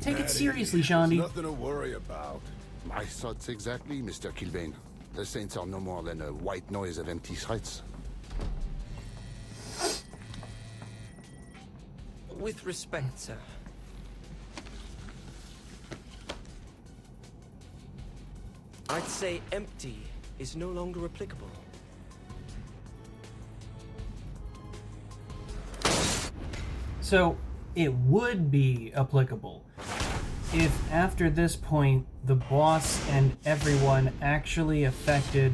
Take it seriously, There's Shandi. nothing to worry about. My thoughts exactly, Mr. Kilbane. The Saints are no more than a white noise of empty threats. With respect, sir. I'd say empty is no longer applicable. So, it would be applicable if after this point the boss and everyone actually affected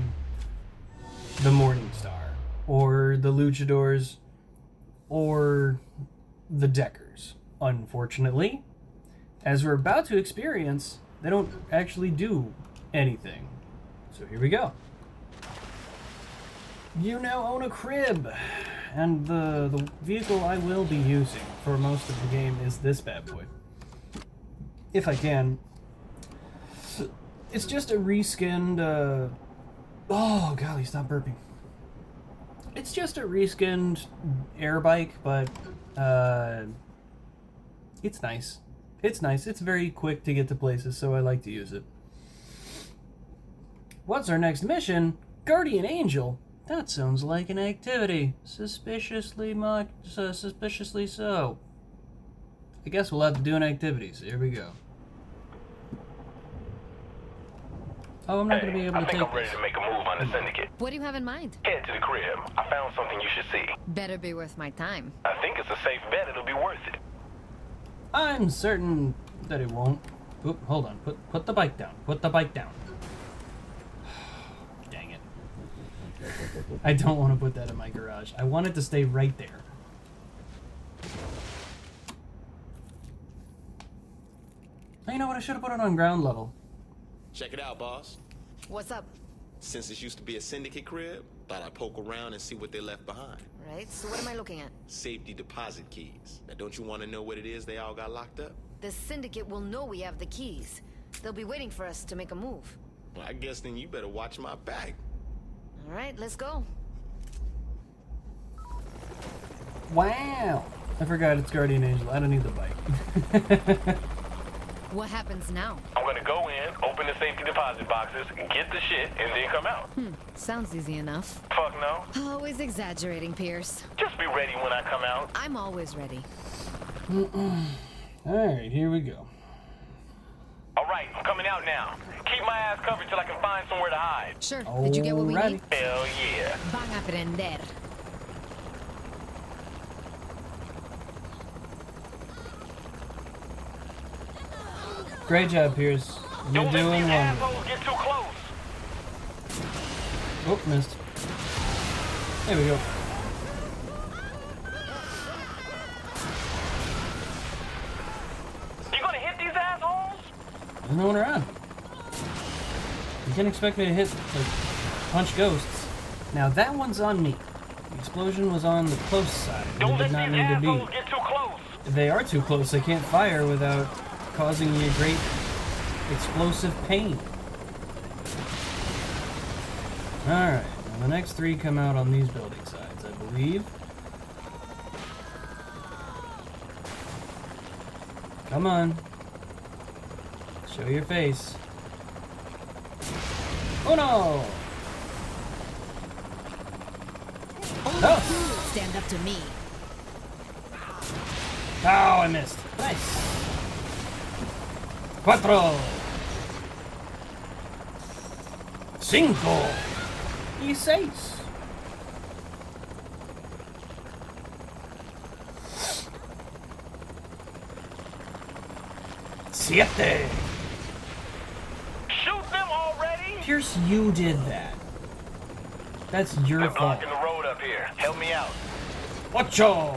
the Morningstar, or the Luchadors, or the Deckers. Unfortunately, as we're about to experience, they don't actually do anything. So here we go. You now own a crib, and the vehicle I will be using for most of the game is this bad boy. If I can. It's just a reskinned, oh golly, stop burping. It's just a reskinned air bike, but, it's nice. It's nice. It's very quick to get to places, so I like to use it. What's our next mission? Guardian Angel? That sounds like an activity. Suspiciously so. I guess we'll have to do an activity, so here we go. Oh, I'm not going to be able to I think take I'm ready this. to make a move on the syndicate. What do you have in mind? Head to the crib. I found something you should see. Better be worth my time. I think it's a safe bet. It'll be worth it. I'm certain that it won't. Oop, hold on. Put the bike down. Put the bike down. Dang it. I don't want to put that in my garage. I want it to stay right there. Oh, you know what? I should have put it on ground level. Check it out, boss. What's up? Since this used to be a syndicate crib, thought I'd poke around and see what they left behind. Right, so what am I looking at? Safety deposit keys. Now, don't you want to know what it is they all got locked up? The syndicate will know we have the keys. They'll be waiting for us to make a move. Well, I guess then you better watch my back. All right, let's go. Wow! I forgot it's Guardian Angel. I don't need the bike. What happens now? I'm gonna go in, open the safety deposit boxes, get the shit, and then come out. Sounds easy enough. Fuck no. Always exaggerating, Pierce. Just be ready when I come out. I'm always ready. Alright, here we go. All right, I'm coming out now. Keep my ass covered till I can find somewhere to hide. Sure. Did you get what we Alrighty. need? Hell yeah. Van a aprender. Great job, Pierce. You're Don't let doing these wonderful. assholes get too close. Oh, missed. There we go. You gonna hit these assholes? There's no one around. You can't expect me to hit, like, punch ghosts. Now that one's on me. The explosion was on the close side. and Don't It let did not these need to assholes be. get too close. They are too close. I can't fire without causing me a great explosive pain. Alright, now the next three come out on these building sides, I believe. Come on. Show your face. Oh no! Only Oh. fools stand up to me. Oh, I missed. Nice. Cuatro. Cinco. Y seis. Siete. Shoot them already? Pierce, you did that. That's your They're fault. blocking the road up here. Help me out. Ocho.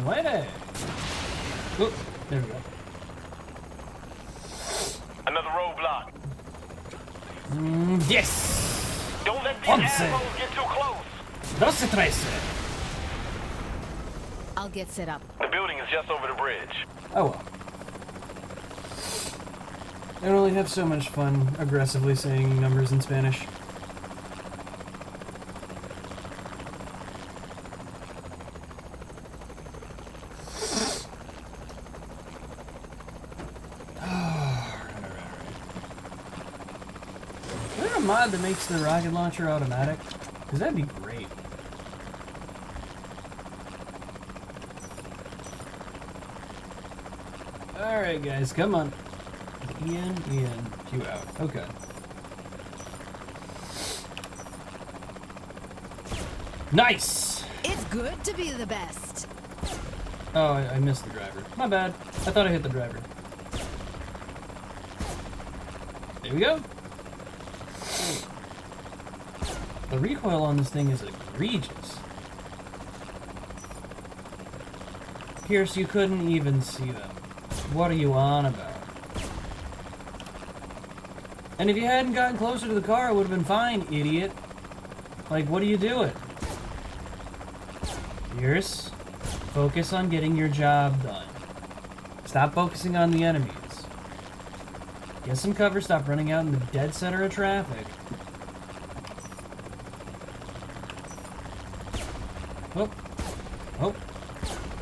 Nueve. Oop, there we go. Another roadblock. Yes. Don't let these Once. assholes get too close. 12, 13. I'll get set up. The building is just over the bridge. Oh well. I only have so much fun aggressively saying numbers in Spanish. Is there a mod that makes the rocket launcher automatic? Because that'd be great. Alright guys, come on. Ian, you out. Okay. Nice! It's good to be the best. Oh, I missed the driver. My bad. I thought I hit the driver. There we go. The recoil on this thing is egregious. Pierce, you couldn't even see them. What are you on about? And if you hadn't gotten closer to the car, it would have been fine, idiot. Like, what are you doing? Pierce, focus on getting your job done. Stop focusing on the enemies. Get some cover, stop running out in the dead center of traffic. Oh. Oh.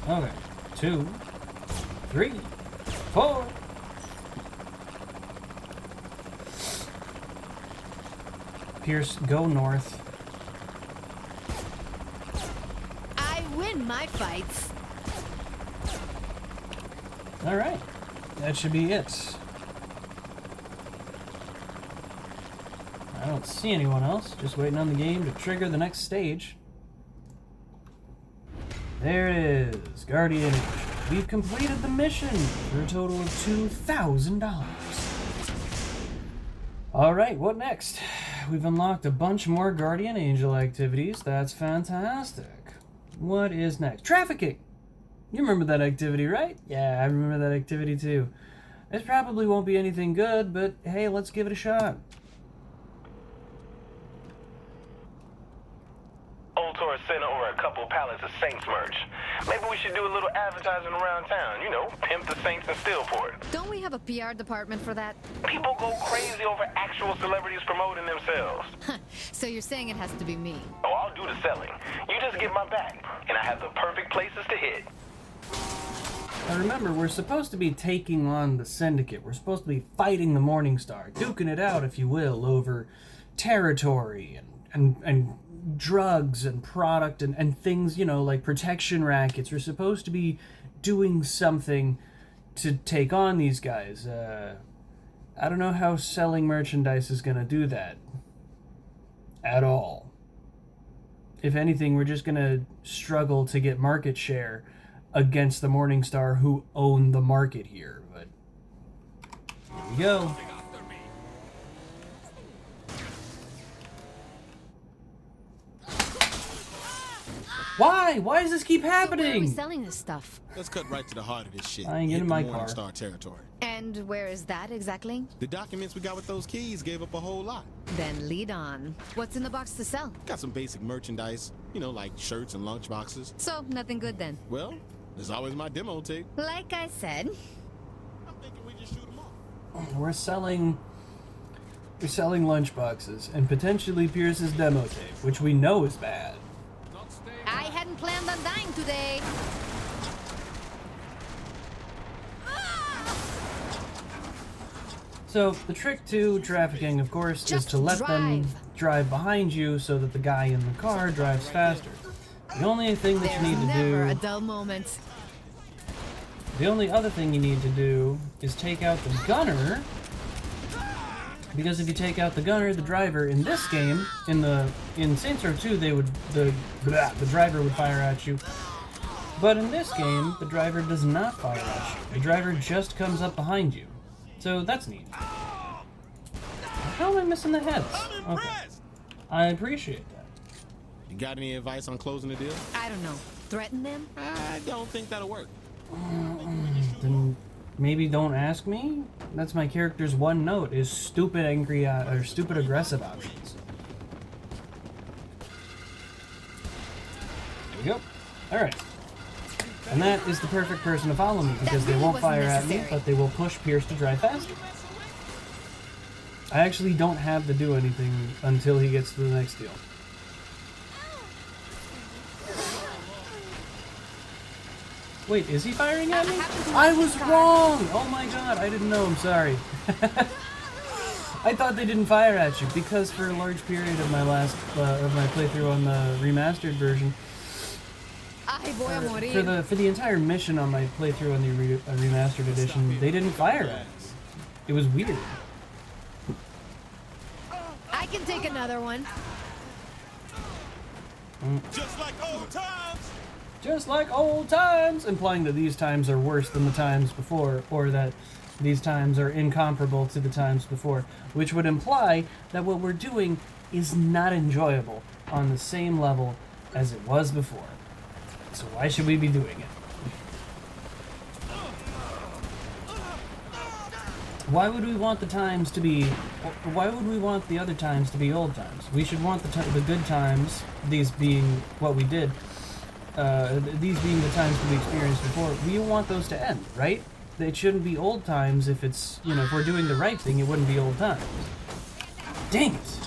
Okay. 2, 3, 4. Pierce, go north. I win my fights. Alright. That should be it. I don't see anyone else. Just waiting on the game to trigger the next stage. There it is. Guardian. We've completed the mission for a total of $2,000. Alright, what next? We've unlocked a bunch more Guardian Angel activities. That's fantastic. What is next? Trafficking! You remember that activity, right? Yeah, I remember that activity too. This probably won't be anything good, but hey, let's give it a shot. Old Tourist Center or a couple pallets of Saints merch. Maybe we should do a little advertising around town. You know, pimp the Saints in Steelport. Don't we have a PR department for that? People go crazy over actual celebrities promoting themselves. So you're saying it has to be me? Oh, I'll do the selling. You just get my back, and I have the perfect places to hit. Now remember, we're supposed to be taking on the Syndicate. We're supposed to be fighting the Morningstar, duking it out, if you will, over territory and drugs and product and things, you know, like protection rackets. We're supposed to be doing something to take on these guys. I don't know how selling merchandise is going to do that. At all. If anything, we're just going to struggle to get market share against the Morningstar, who own the market here. But here we go. Why? Why does this keep So where are we happening? selling this stuff? Let's cut right to the heart of this shit. I ain't Hit getting the my car. Morningstar territory. And where is that exactly? The documents we got with those keys gave up a whole lot. Then lead on. What's in the box to sell? Got some basic merchandise, you know, like shirts and lunch boxes. So, nothing good then. Well, there's always my demo tape. Like I said. I'm thinking we just shoot them off. We're selling lunchboxes and potentially Pierce's demo tape, which we know is bad. I hadn't planned on dying today. So the trick to trafficking, of course, is Just to let them drive. drive behind you so that the guy in the car drives faster. The only thing that you There's need to never a do, dull moment. the only other thing you need to do is take out the gunner. Because if you take out the gunner, the driver in this game, in Saints Row 2, the driver would fire at you. But in this game, the driver does not fire at you. The driver just comes up behind you. So that's neat. How am I missing the heads? I'm impressed. I appreciate that. You got any advice on closing the deal? I don't know. Threaten them? I don't think that'll work. Then maybe don't ask me? That's my character's one note, is stupid angry, or stupid aggressive options. There we go. Alright. And that is the perfect person to follow me, because they really won't wasn't fire at me, necessary. but they will push Pierce to drive faster. I actually don't have to do anything until he gets to the next deal. Wait, is he firing at me? I was wrong! Oh my god, I didn't know, I'm sorry. I thought they didn't fire at you, because for a large period of my last, of my playthrough on the remastered version, Ay, voy a morir. for the entire mission on my playthrough on the remastered edition, they didn't fire at us. It was weird. I can take another one. Just like old times. Just like old times, implying that these times are worse than the times before, or that these times are incomparable to the times before, which would imply that what we're doing is not enjoyable on the same level as it was before. So why should we be doing it? Why would we want the times to be... Why would we want the other times to be old times? We should want the good times, these being what we did, these being the times that we experienced before, we want those to end, right? It shouldn't be old times if it's, you know, if we're doing the right thing, it wouldn't be old times. Dang it!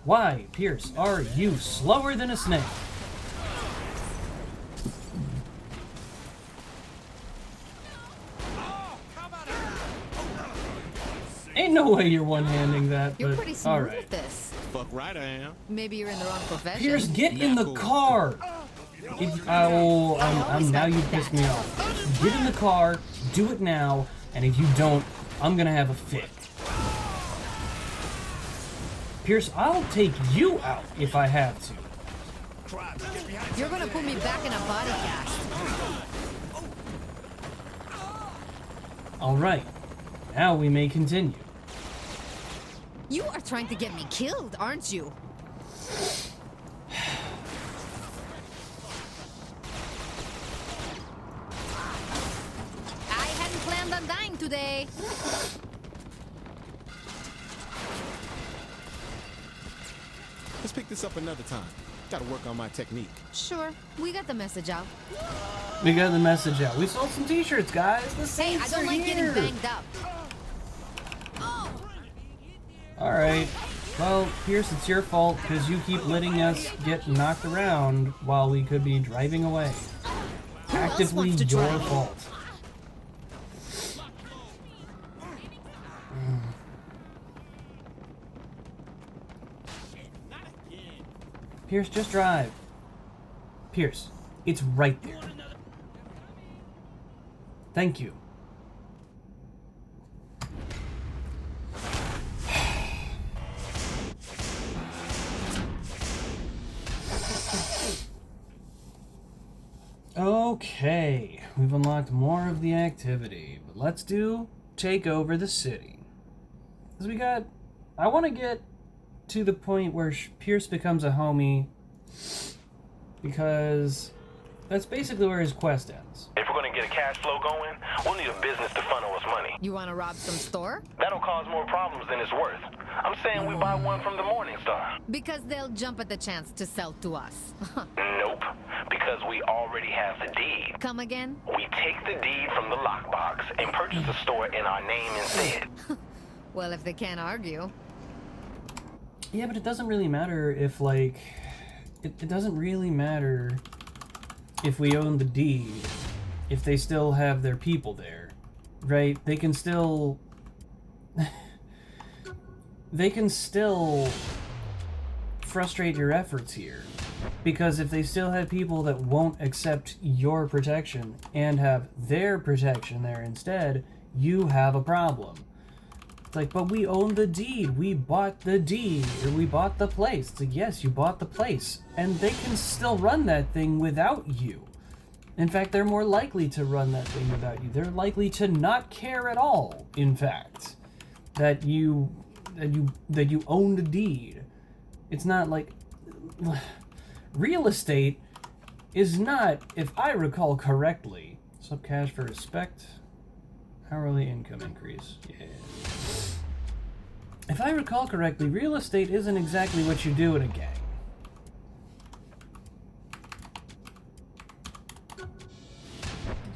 Why, Pierce, are you slower than a snake? Ain't no way you're one-handing that, You're but pretty smooth alright. at this. Fuck right I am. Maybe you're in the wrong profession. Pierce, get in the car! Now you pissed me off. Get in the car, do it now, and if you don't, I'm gonna have a fit. Pierce, I'll take you out if I have to. You're gonna put me back in a body cast. Alright, now we may continue. You are trying to get me killed, aren't you? I hadn't planned on dying today. Let's pick this up another time. Gotta work on my technique. Sure, we got the message out. We got the message out. We sold some t-shirts, guys. The Hey, I Saints don't are like here. getting banged up. Alright. Well, Pierce, it's your fault because you keep letting us get knocked around while we could be driving away. Actively wants to your drive? fault. Pierce, just drive. Pierce, it's right there. Thank you. Okay, we've unlocked more of the activity, but let's do take over the city. Because we got... I want to get to the point where Pierce becomes a homie, because that's basically where his quest ends. If we're gonna get a cash flow going, we'll need a business to funnel us money. You want to rob some store? That'll cause more problems than it's worth. I'm saying we buy one from the Morning Star. Because they'll jump at the chance to sell to us. Nope, because we already have the deed. Come again? We take the deed from the lockbox and purchase the store in our name instead. Well, if they can't argue. Yeah, but it doesn't really matter if, like... It doesn't really matter if we own the deed, if they still have their people there, right? They can still... they can still frustrate your efforts here. Because if they still have people that won't accept your protection and have their protection there instead, you have a problem. It's like, but we own the deed. We bought the deed. Or we bought the place. It's like, yes, you bought the place. And they can still run that thing without you. In fact, they're more likely to run that thing without you. They're likely to not care at all, in fact, that you own the deed. It's not like... Real estate is not, if I recall correctly... Sub cash for respect. Hourly income increase. Yeah. If I recall correctly, real estate isn't exactly what you do in a gang.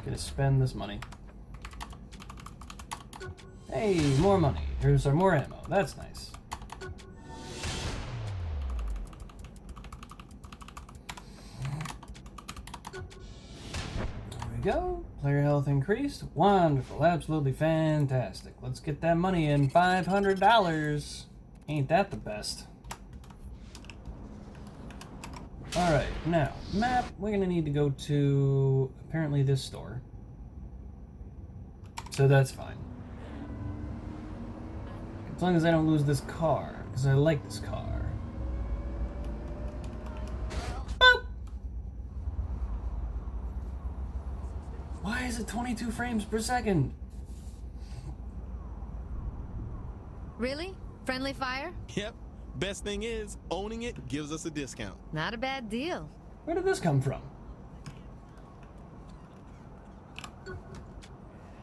Gonna spend this money. Hey, more money. Here's our more ammo. That's nice. There we go. Player health increased. Wonderful. Absolutely fantastic. Let's get that money in. $500. Ain't that the best? Alright, now, map, we're gonna need to go to, apparently, this store. So that's fine. As long as I don't lose this car, because I like this car. Boop! Why is it 22 frames per second? Really? Friendly fire? Yep. Best thing is, owning it gives us a discount. Not a bad deal. Where did this come from?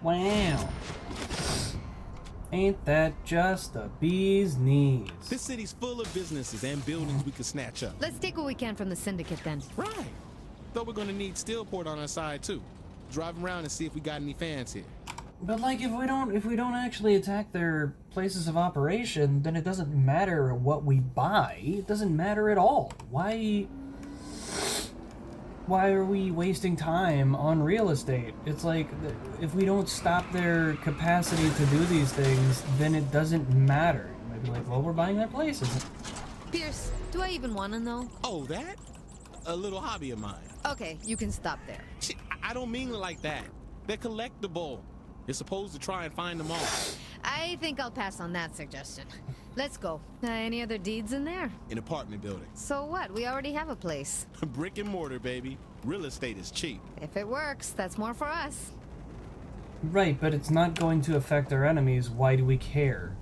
Wow. Ain't that just the bee's knees? This city's full of businesses and buildings we could snatch up. Let's take what we can from the syndicate then. Right. Though we're gonna need Steelport on our side too. Drive around and see if we got any fans here. But like, if we don't actually attack their places of operation, then it doesn't matter what we buy. It doesn't matter at all. Why are we wasting time on real estate? It's like, if we don't stop their capacity to do these things, then it doesn't matter. You might be like, well, we're buying their places. Pierce, do I even want to know? Oh, that? A little hobby of mine. Okay, you can stop there. Shit, I don't mean it like that. They're collectible. You're supposed to try and find them all. I think I'll pass on that suggestion. Let's go. Any other deeds in there? An apartment building. So what? We already have a place. Brick and mortar, baby. Real estate is cheap. If it works, that's more for us. Right, but it's not going to affect our enemies. Why do we care?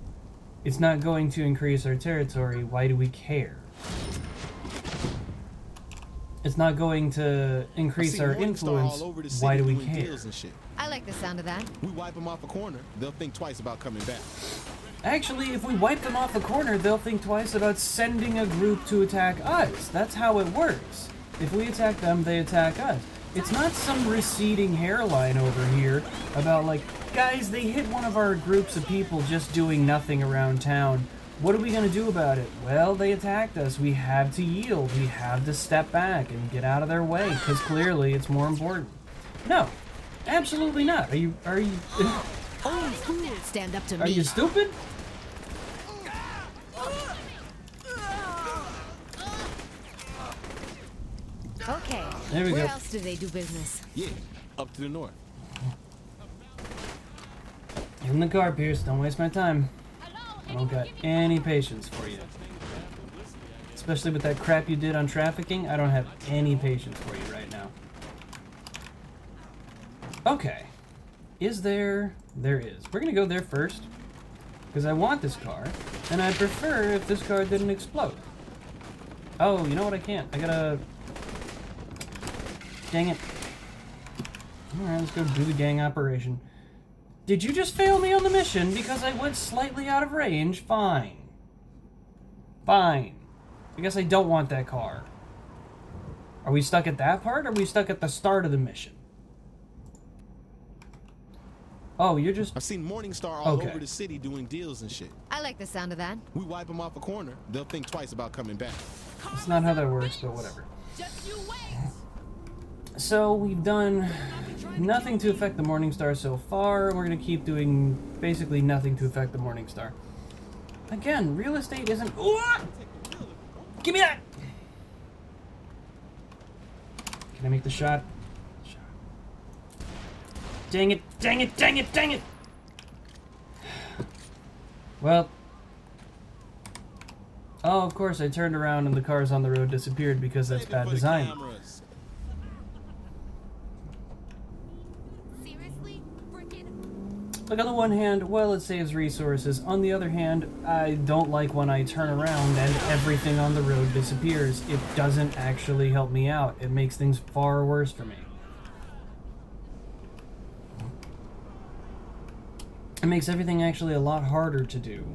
It's not going to increase our territory. Why do we care? It's not going to increase our influence. Why do we care? I like the sound of that. We wipe them off a corner, they'll think twice about coming back. Actually, if we wipe them off a corner, they'll think twice about sending a group to attack us. That's how it works. If we attack them, they attack us. It's not some receding hairline over here about like, guys, they hit one of our groups of people just doing nothing around town. What are we going to do about it? Well, they attacked us. We have to yield. We have to step back and get out of their way, because clearly it's more important. No, absolutely not. Are you Oh, stand up to me. are you stupid? Okay. There we Where go. else do they do business? Yeah, up to the north. Get in the car, Pierce. Don't waste my time. I don't got any patience for you. Especially with that crap you did on trafficking, I don't have any patience for you right now. Okay. Is there? There is. We're gonna go there first. Because I want this car. And I'd prefer if this car didn't explode. Oh, you know what? I can't. I gotta... Dang it. Alright, let's go do the gang operation. Did you just fail me on the mission because I went slightly out of range? Fine. Fine. I guess I don't want that car. Are we stuck at that part, or are we stuck at the start of the mission? Oh, you're just... I've seen Morningstar all over the city doing deals and shit. I like the sound of that. We wipe them off a corner, they'll think twice about coming back. That's not how that works, but whatever. Just you wait. So, we've done nothing to affect the Morningstar so far. We're going to keep doing basically nothing to affect the Morningstar. Again, real estate isn't... Ooh! Give me that! Can I make the shot? Dang it, dang it, dang it, dang it! Well. Oh, of course, I turned around and the cars on the road disappeared because that's bad design. Seriously? Frickin'. Like, on the one hand, well, it saves resources. On the other hand, I don't like when I turn around and everything on the road disappears. It doesn't actually help me out. It makes things far worse for me. It makes everything actually a lot harder to do.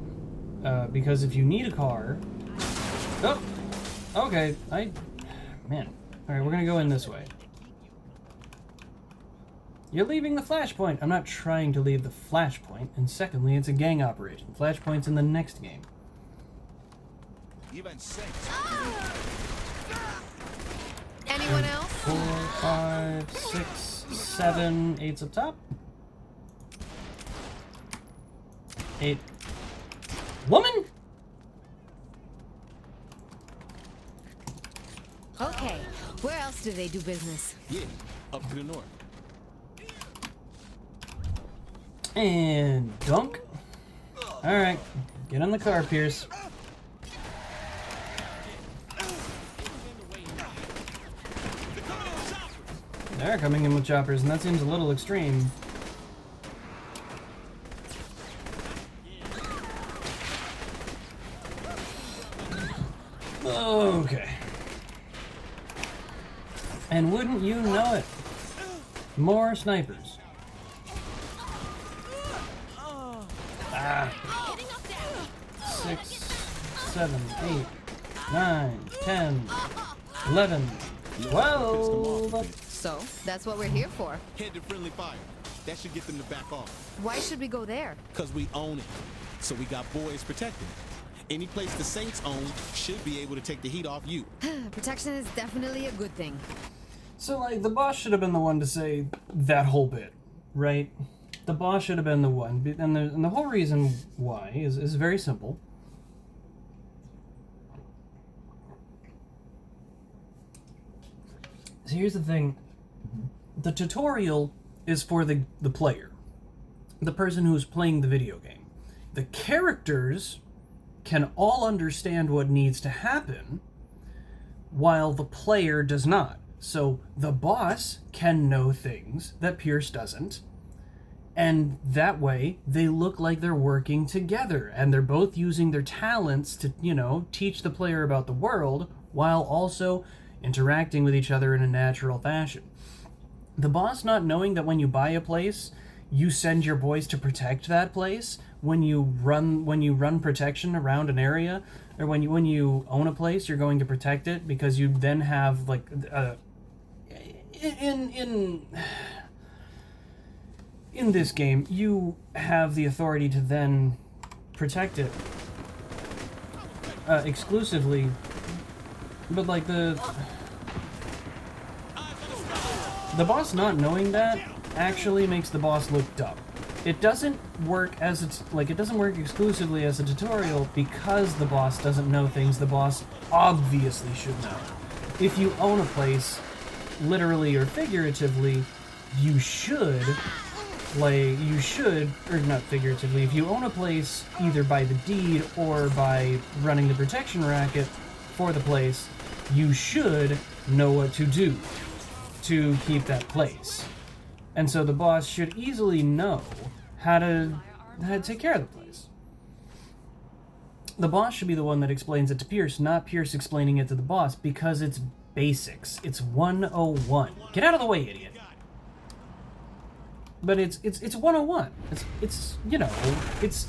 Because if you need a car... Oh! Okay, Man. Alright, we're gonna go in this way. You're leaving the flashpoint! I'm not trying to leave the flashpoint, and secondly, it's a gang operation. Flashpoint's in the next game. Anyone else? 4, 5, 6, 7, 8's up top. 8. Woman? Okay, where else do they do business? Yeah, up to the north. And dunk. Alright, get in the car, Pierce. They're coming in with choppers, and that seems a little extreme. Okay. And wouldn't you know it? More snipers. Ah. 6, 7, 8, 9, 10, 11, 12. So, that's what we're here for. Head to friendly fire. That should get them to back off. Why should we go there? Because we own it. So we got boys protecting it. Any place the Saints own should be able to take the heat off you. Protection is definitely a good thing. So, like, the boss should have been the one to say that whole bit, right? The boss should have been the one. And the whole reason why is very simple. So here's the thing. The tutorial is for the player. The person who's playing the video game. The characters can all understand what needs to happen, while the player does not. So the boss can know things that Pierce doesn't, and that way they look like they're working together, and they're both using their talents to, you know, teach the player about the world, while also interacting with each other in a natural fashion. The boss not knowing that when you buy a place, you send your boys to protect that place. When you run protection around an area, or when you own a place, you're going to protect it because you then have like in this game you have the authority to then protect it exclusively, but like the boss not knowing that actually makes the boss look dumb. It doesn't work it doesn't work exclusively as a tutorial because the boss doesn't know things the boss obviously should know. If you own a place, literally or figuratively, or not figuratively, if you own a place either by the deed or by running the protection racket for the place, you should know what to do to keep that place. And so the boss should easily know how to take care of the place. The boss should be the one that explains it to Pierce, not Pierce explaining it to the boss, because it's basics. It's 101. Get out of the way, idiot. But it's 101. It's you know, it's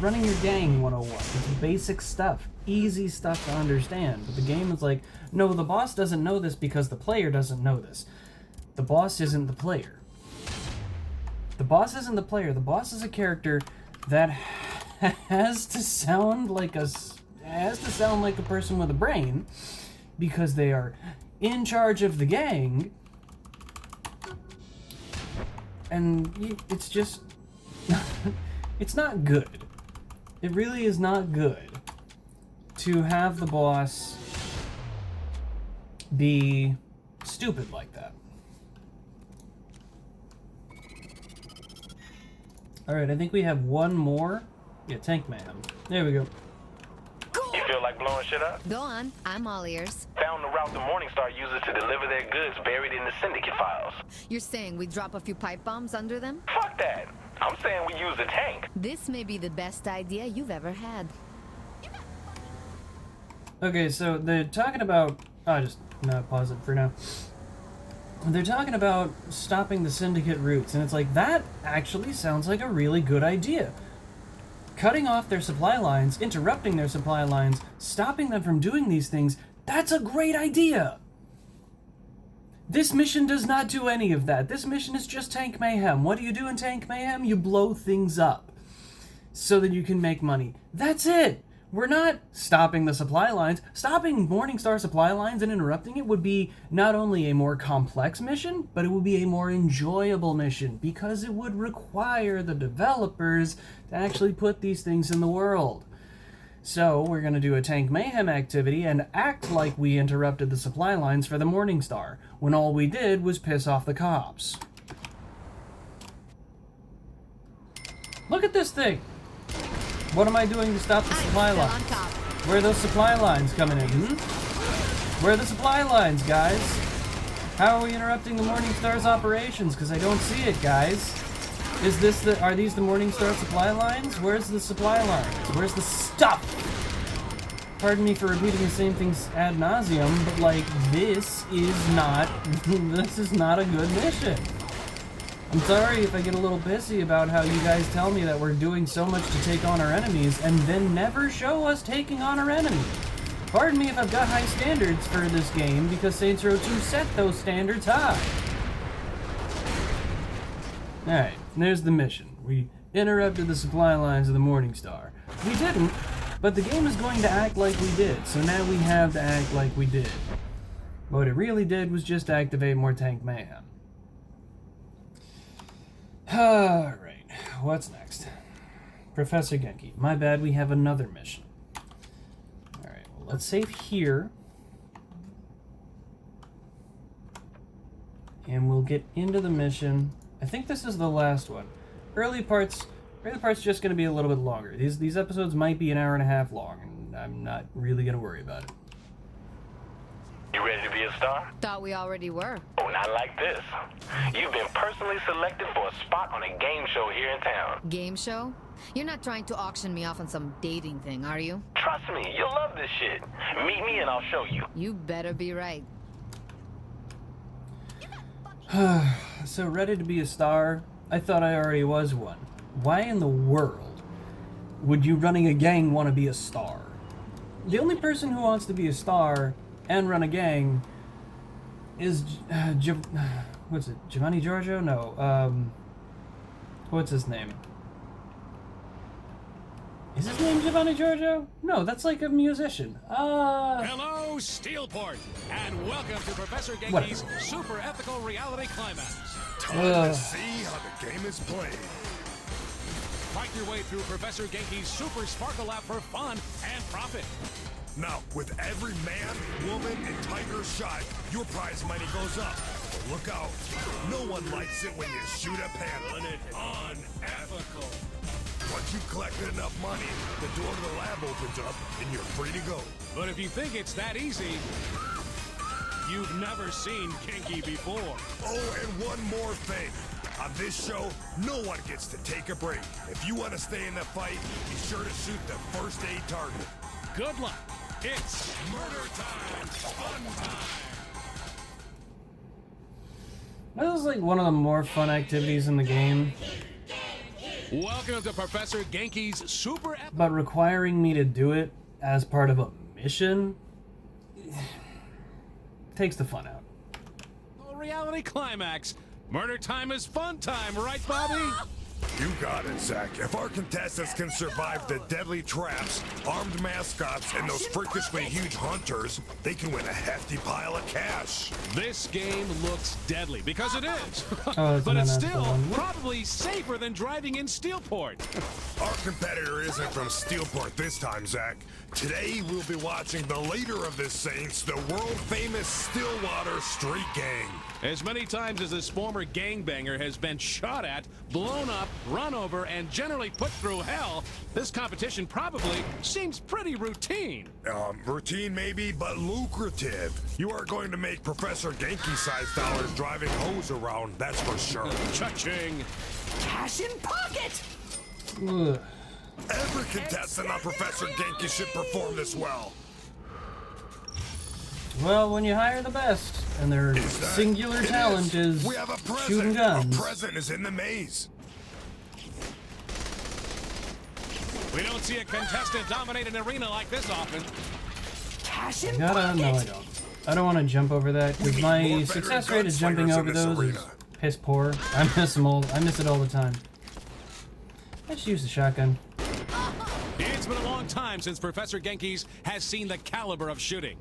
running your gang 101. It's basic stuff. Easy stuff to understand. But the game is like, no, the boss doesn't know this because the player doesn't know this. The boss isn't the player. The boss isn't the player. The boss is a character that has to sound like a person with a brain, because they are in charge of the gang, and it's just it's not good. It really is not good to have the boss be stupid like that. Alright, I think we have one more. Yeah, Tank Mayhem. There we go. You feel like blowing shit up? Go on, I'm all ears. Found the route the Morningstar uses to deliver their goods buried in the syndicate files. You're saying we drop a few pipe bombs under them? Fuck that. I'm saying we use a tank. This may be the best idea you've ever had. Okay, so they're talking about... I'll just pause it for now. They're talking about stopping the syndicate routes, and it's like, that actually sounds like a really good idea. Cutting off their supply lines, interrupting their supply lines, stopping them from doing these things, that's a great idea! This mission does not do any of that. This mission is just Tank Mayhem. What do you do in Tank Mayhem? You blow things up so that you can make money. That's it! We're not stopping the supply lines. Stopping Morningstar supply lines and interrupting it would be not only a more complex mission, but it would be a more enjoyable mission because it would require the developers to actually put these things in the world. So we're going to do a Tank Mayhem activity and act like we interrupted the supply lines for the Morningstar, when all we did was piss off the cops. Look at this thing! What am I doing to stop the supply lines? Where are those supply lines coming in? Where are the supply lines, guys? How are we interrupting the Morningstar's operations? Because I don't see it, guys. Are these the Morningstar supply lines? Where's the supply lines? Where's the stuff? Pardon me for repeating the same things ad nauseum, but like, this is not a good mission. I'm sorry if I get a little pissy about how you guys tell me that we're doing so much to take on our enemies and then never show us taking on our enemy. Pardon me if I've got high standards for this game because Saints Row 2 set those standards high. Alright, there's the mission. We interrupted the supply lines of the Morningstar. We didn't, but the game is going to act like we did, so now we have to act like we did. What it really did was just activate more Tank Mayhem. Alright, what's next? Professor Genki. My bad, we have another mission. Alright, well, let's save here. And we'll get into the mission. I think this is the last one. Early part's just going to be a little bit longer. These episodes might be an hour and a half long, and I'm not really going to worry about it. You ready to be a star? Thought we already were. Oh, not like this. You've been personally selected for a spot on a game show here in town. Game show? You're not trying to auction me off on some dating thing, are you? Trust me, you'll love this shit. Meet me and I'll show you. You better be right. So, ready to be a star? I thought I already was one. Why in the world would you running a gang want to be a star? The only person who wants to be a star and run a gang is what's it? Giovanni Giorgio? No. What's his name? Is his name Giovanni Giorgio? No, that's like a musician. Hello, Steelport, and welcome to Professor Genki's Super Ethical Reality Climax. Time to see how the game is played. Fight your way through Professor Genki's Super Sparkle app for fun and profit. Now, with every man, woman, and tiger shot, your prize money goes up. But look out. No one likes it when you shoot a panther. Unethical. Once you've collected enough money, the door to the lab opens up, and you're free to go. But if you think it's that easy, you've never seen Kinky before. Oh, and one more thing. On this show, no one gets to take a break. If you want to stay in the fight, be sure to shoot the first aid target. Good luck. It's murder time, fun time. This is like one of the more fun activities in the game. Welcome to Professor Genki's Super... But requiring me to do it as part of a mission takes the fun out. Reality climax. Murder time is fun time, right, Bobby? You got it, Zach. If our contestants can survive the deadly traps, armed mascots, and those freakishly huge hunters, they can win a hefty pile of cash. This game looks deadly, because it is. Oh, but it's an still one. probably safer than driving in Steelport. Our competitor isn't from Steelport this time, Zach. Today, we'll be watching the leader of the Saints, the world-famous Stillwater Street Gang. As many times as this former gangbanger has been shot at, blown up, run over, and generally put through hell, this competition probably seems pretty routine. Routine maybe, but lucrative. You are going to make Professor Genki-sized dollars driving hose around, that's for sure. Cha-ching! Cash in pocket! Ugh. Every contestant on Professor Genki should perform this well. Well, when you hire the best, and their singular talent is We have a present. shooting guns. A present is in the maze. We don't see a contestant dominate an arena like this often. Cash I in gotta, pocket! no, I don't. I don't want to jump over that, because need my more veteran success rate is gunslingers jumping in over this those is arena. piss poor. I miss it all the time. I just use the shotgun. It's been a long time since Professor Genki's has seen the caliber of shooting.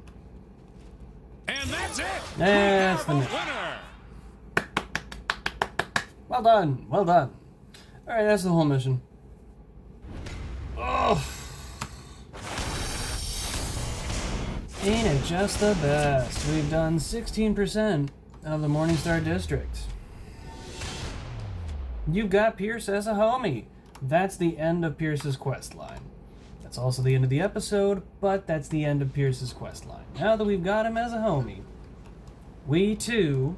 And that's it! That's the We mission. have a winner! Well done, well done. Alright, that's the whole mission. Oh. Ain't it just the best? We've done 16% of the Morningstar District. You've got Pierce as a homie. That's the end of Pierce's quest line. That's also the end of the episode, but that's the end of Pierce's quest line. Now that we've got him as a homie, we too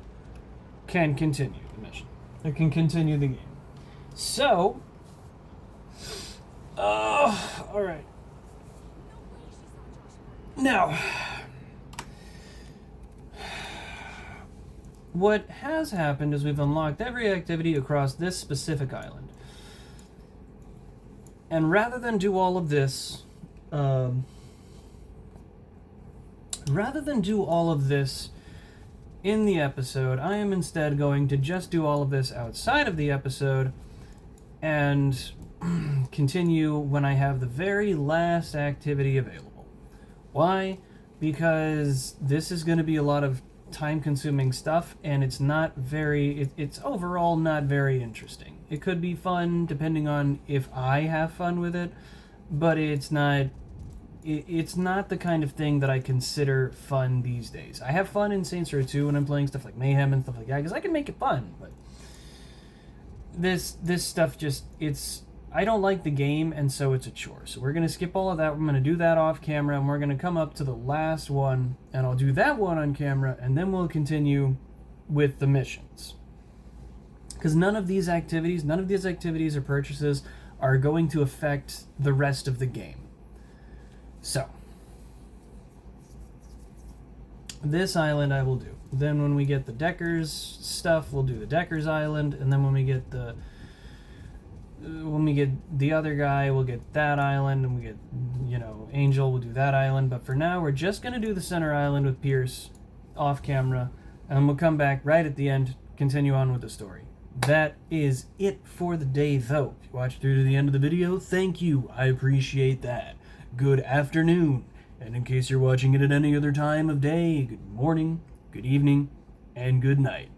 can continue the mission. Or can continue the game. So, alright. Now, what has happened is we've unlocked every activity across this specific island. And rather than do all of this, in the episode, I am instead going to just do all of this outside of the episode and continue when I have the very last activity available. Why? Because this is going to be a lot of time-consuming stuff, and it's not very... It's overall not very interesting. It could be fun, depending on if I have fun with it, but it's not... It's not the kind of thing that I consider fun these days. I have fun in Saints Row 2 when I'm playing stuff like Mayhem and stuff like that, because I can make it fun, but... This stuff just... I don't like the game, and so it's a chore. So we're going to skip all of that. We're going to do that off camera, and we're going to come up to the last one, and I'll do that one on camera, and then we'll continue with the missions. Because none of these activities or purchases are going to affect the rest of the game. So, this island I will do. Then when we get the Deckers stuff, we'll do the Deckers Island, and then when we get the other guy, we'll get that island, and we get, Angel, we'll do that island. But for now, we're just going to do the center island with Pierce off camera, and we'll come back right at the end, continue on with the story. That is it for the day, though. If you watched through to the end of the video, thank you. I appreciate that. Good afternoon. And in case you're watching it at any other time of day, good morning, good evening, and good night.